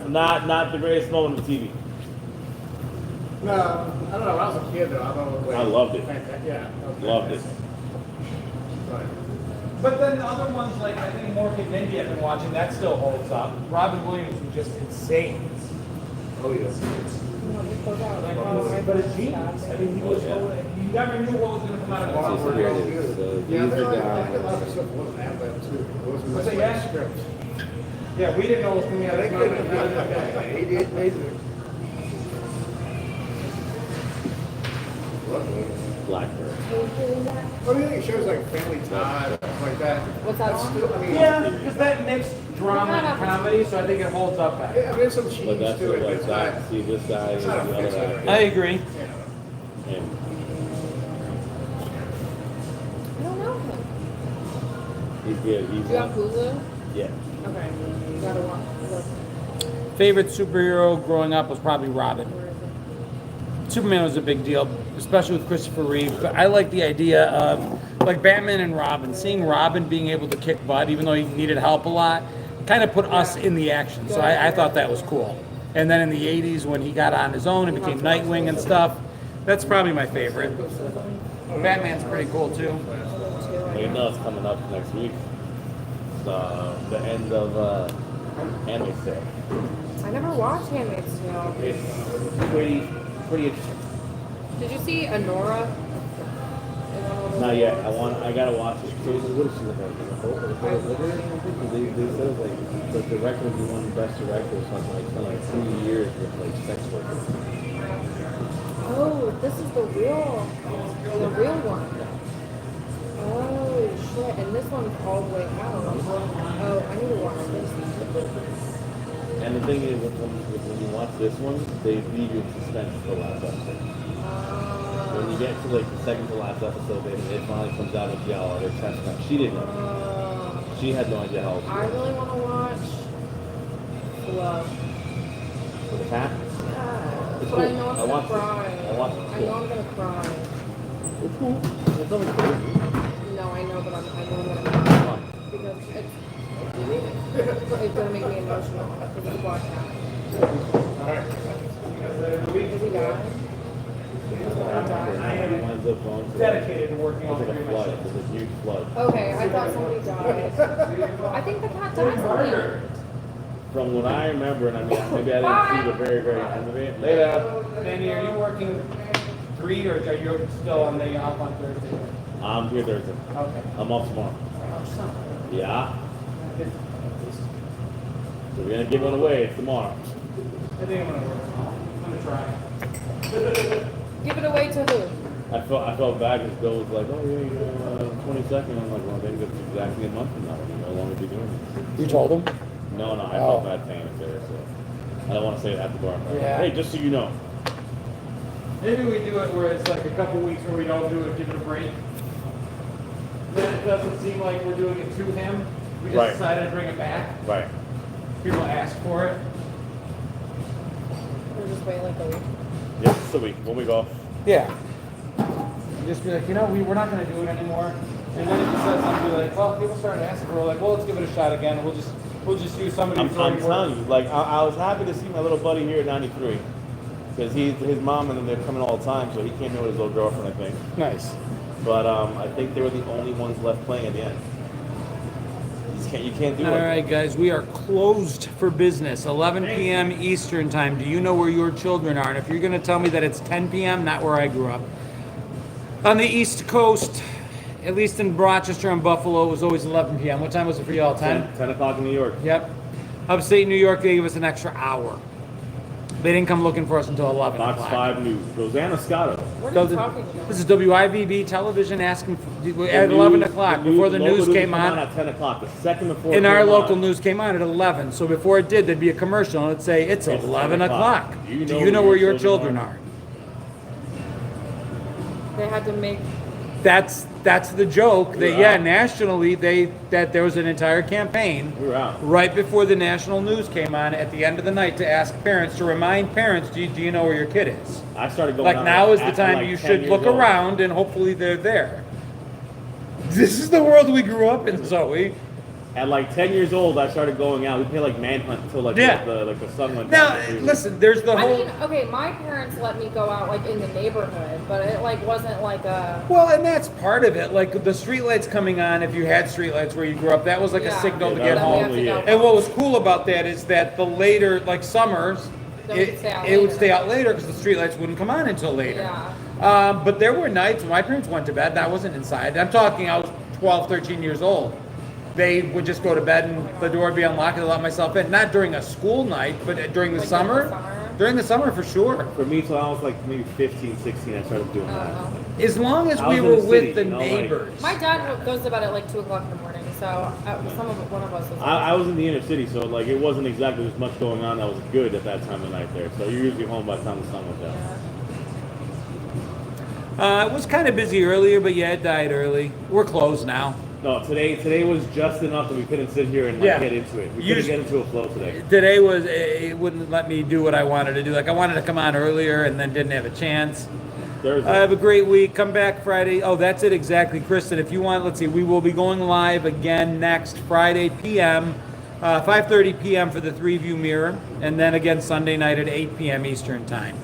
not the greatest moment of TV. No, I don't know. When I was a kid, though, I thought it was like, I loved it. fantastic. Yeah. Loved it. But, But then the other ones, like I think Mork and Mindy I've been watching, that still holds up. Robin Williams was just insane. oh, yes. But a genius. I mean, he was. You never knew what was going to come out of Wow, his we're mouth. real good. Yeah, there are a lot of stuff wasn't that bad, too. It wasn't What's just that, like yeah? script. Yeah, we didn't know what was coming out of They his couldn't have done mouth. that. He did amazing. Blackbird. What do you think? Shows like Family Tie, stuff like that. What's that That's on? still, I mean, Yeah, because that mixed drama and comedy, so I think it holds up better. yeah, I mean, there's some cheese But that's to what it, but like it's not. that. See, this guy is It's the not other offensive. actor. I agree. Yeah. And I don't know him. he's good. He's Do you have Hulu? yeah. Okay. You gotta watch. Look. Favorite superhero growing up was probably Robin. Where is it? Superman was a big deal, especially with Christopher Reeve. But I like the idea of like Batman and Robin. Seeing Robin being able to kick butt, even though he needed help a lot, kind of put us in the action. So I thought that was cool. And then in the '80s, when he got on his own and became Nightwing and stuff, that's probably my favorite. Batman's pretty cool too. Well, you know it's coming up next week. The end of Handmaid's Tale. I never watched Handmaid's Tale. It's pretty interesting. Did you see Honora? Not yet. I gotta watch it. So what is she looking at? They said like the director would be one of the best directors for like 3 years with like sex workers. Oh, this is the real one. Oh shit! And this one's all the way out. Oh, I need to watch this. And the thing is, when you watch this one, they leave you in suspense for the last episode. When you get to like the second to last episode, it finally comes out with y'all or they're testing out. She didn't know. She had no idea how. I really want to watch Love. For the cat. But cool. I know I'm I gonna watched it. cry. I watched it. I know I'm gonna cry. It's cool. It's nothing crazy. No, I know, but I know I'm gonna cry because it's gonna make me emotional. Because it's Black Cat. Is he dying? It winds up going to Dedicated to working it's on like a flood. It's a huge flood. Okay, I thought somebody died. I think the cat died something. From what I remember, and I mean, maybe I didn't see the very, very end of it. Later. Manny, are you working 3 or are you still on the off on Thursday? I'm here Thursday. Okay. I'm off tomorrow. Yeah. So we're gonna give one away. It's tomorrow. I think I'm gonna work. I'm gonna try. Give it away to who? I felt bad because Bill was like, oh yeah, 22nd. I'm like, well, I think that's exactly a month from now. We'll no longer be doing this. You told him? No, I felt bad saying it there, so I don't want to say it at the bar. Yeah. Hey, just so you know. Maybe we do it where it's like a couple weeks where we don't do it, give it a break. then it doesn't seem like we're doing it to him. We just Right. decided to bring it back. Right. People ask for it. Or just wait like a week. Yeah, just a week. 1 week off. Yeah. And just be like, we're not going to do it anymore. And then if he says something, be like, well, people started asking for it. We're like, well, let's give it a shot again. We'll just use somebody. I'm telling you, like I was happy to see my little buddy here at 93, because his mom and them, they're coming all the time, so he came here with his little girlfriend, I think. Nice. But I think they were the only ones left playing at the end. You can't do it. All right, guys, we are closed for business. 11 p.m. Eastern time. Do you know where your children are? And if you're going to tell me that it's 10 p.m., not where I grew up. On the East Coast, at least in Rochester and Buffalo, it was always 11 p.m. What time was it for y'all? 10? 10 o'clock in New York. Yep. Upstate New York, they gave us an extra hour. They didn't come looking for us until 11 Fox o'clock. 5 News. Rosanna Scotto. What So are you talking about? this is WIVB television asking for, at 11 o'clock before the news came on. At 10 o'clock, the second before. And it our came local on. news came on at 11. So before it did, there'd be a commercial and it'd say, it's 11 o'clock. Do you know where your children are? They had to make. That's the joke. We That were out. nationally that there was an entire campaign We were out. right before the national news came on at the end of the night to ask parents, to remind parents, do you know where your kid is? I started going Like out now is the at time like you 10 should years look old. around and hopefully they're there. This is the world we grew up in, Zoe. At like 10 years old, I started going out. We played like Manhunt until like Yeah. the sun went Now, down. listen, there's the I whole... mean, okay, my parents let me go out like in the neighborhood, but it like wasn't like a. Well, and that's part of it. Like the streetlights coming on, if you had streetlights where you grew up, that was like a Yeah. signal to Yeah, get that was home. only it. And what was cool about that is that the later, like summers, They would stay out it would later. stay out later because the streetlights wouldn't come on until later. Yeah. But there were nights when my parents went to bed and I wasn't inside. I'm talking, I was 12, 13 years old. They would just go to bed and the door would be unlocked and I'd let myself in. Not during a school night, but during the Like summer. during the summer? During the summer, for sure. For me, till I was like maybe 15, 16, I started doing that. As long as I we was in were the with city, the you know, like- neighbors. My dad goes to bed at like 2 o'clock in the morning, so one of us was. I was in the inner city, so like it wasn't exactly as much going on that was good at that time of night there. So you're usually home by the time the sun went down. It was kind of busy earlier, but yeah, it died early. We're closed now. No, today was just enough that we couldn't sit here and like, Yeah. get into it. We You couldn't just- get into a flow today. Today was, it wouldn't let me do what I wanted to do. Like I wanted to come on earlier and then didn't have a chance. Thursday. Have a great week. Come back Friday. Oh, that's it exactly, Kristen. If you want, let's see, we will be going live again next Friday p.m., 5:30 p.m. for the 3-View Mirror, and then again Sunday night at 8 p.m. Eastern Time.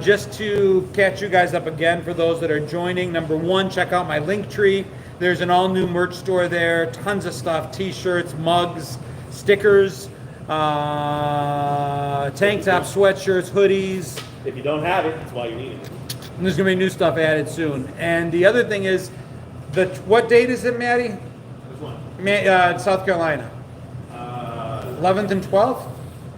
Just to catch you guys up again, for those that are joining, number one, check out my Linktree. There's an all-new merch store there. Tons of stuff: T-shirts, mugs, stickers, tank tops, sweatshirts, hoodies. If you don't have it, that's why you need it. And there's gonna be new stuff added soon. And the other thing is, what date is it, Maddie? Which one? South Carolina. 11th and 12th?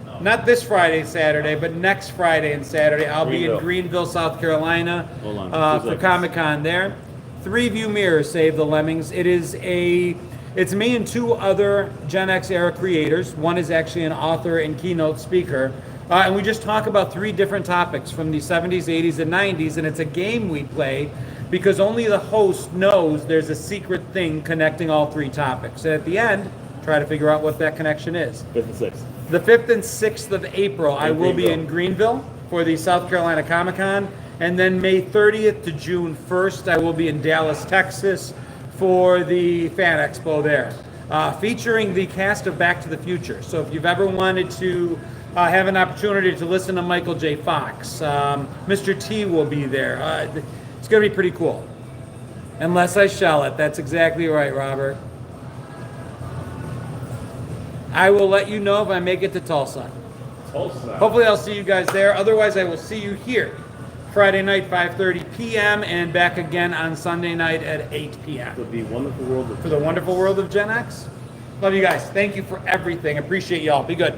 No. Not this Friday, Saturday, but next Friday and Saturday. I'll be in Greenville. Greenville, South Carolina, Hold on, 2 for seconds. Comic-Con there. 3-View Mirror, Save the Lemmings. It's me and 2 other Gen X era creators. One is actually an author and keynote speaker. And we just talk about 3 different topics from the 70s, 80s, and 90s. And it's a game we play because only the host knows there's a secret thing connecting all 3 topics. And at the end, try to figure out what that connection is. 5th and 6th. The 5th and 6th of April, I will be in Greenville for the South Carolina Comic-Con. And then May 30th to June 1st, I will be in Dallas, Texas for the Fan Expo there, featuring the cast of Back to the Future. So if you've ever wanted to have an opportunity to listen to Michael J. Fox, Mr. T will be there. It's going to be pretty cool. Unless I shell it. That's exactly right, Robert. I will let you know if I make it to Tulsa. Tulsa. Hopefully I'll see you guys there. Otherwise, I will see you here Friday night, 5:30 p.m. and back again on Sunday night at 8 p.m. For the wonderful world of For the wonderful world of Gen X. Love you guys. Thank you for everything. Appreciate y'all. Be good.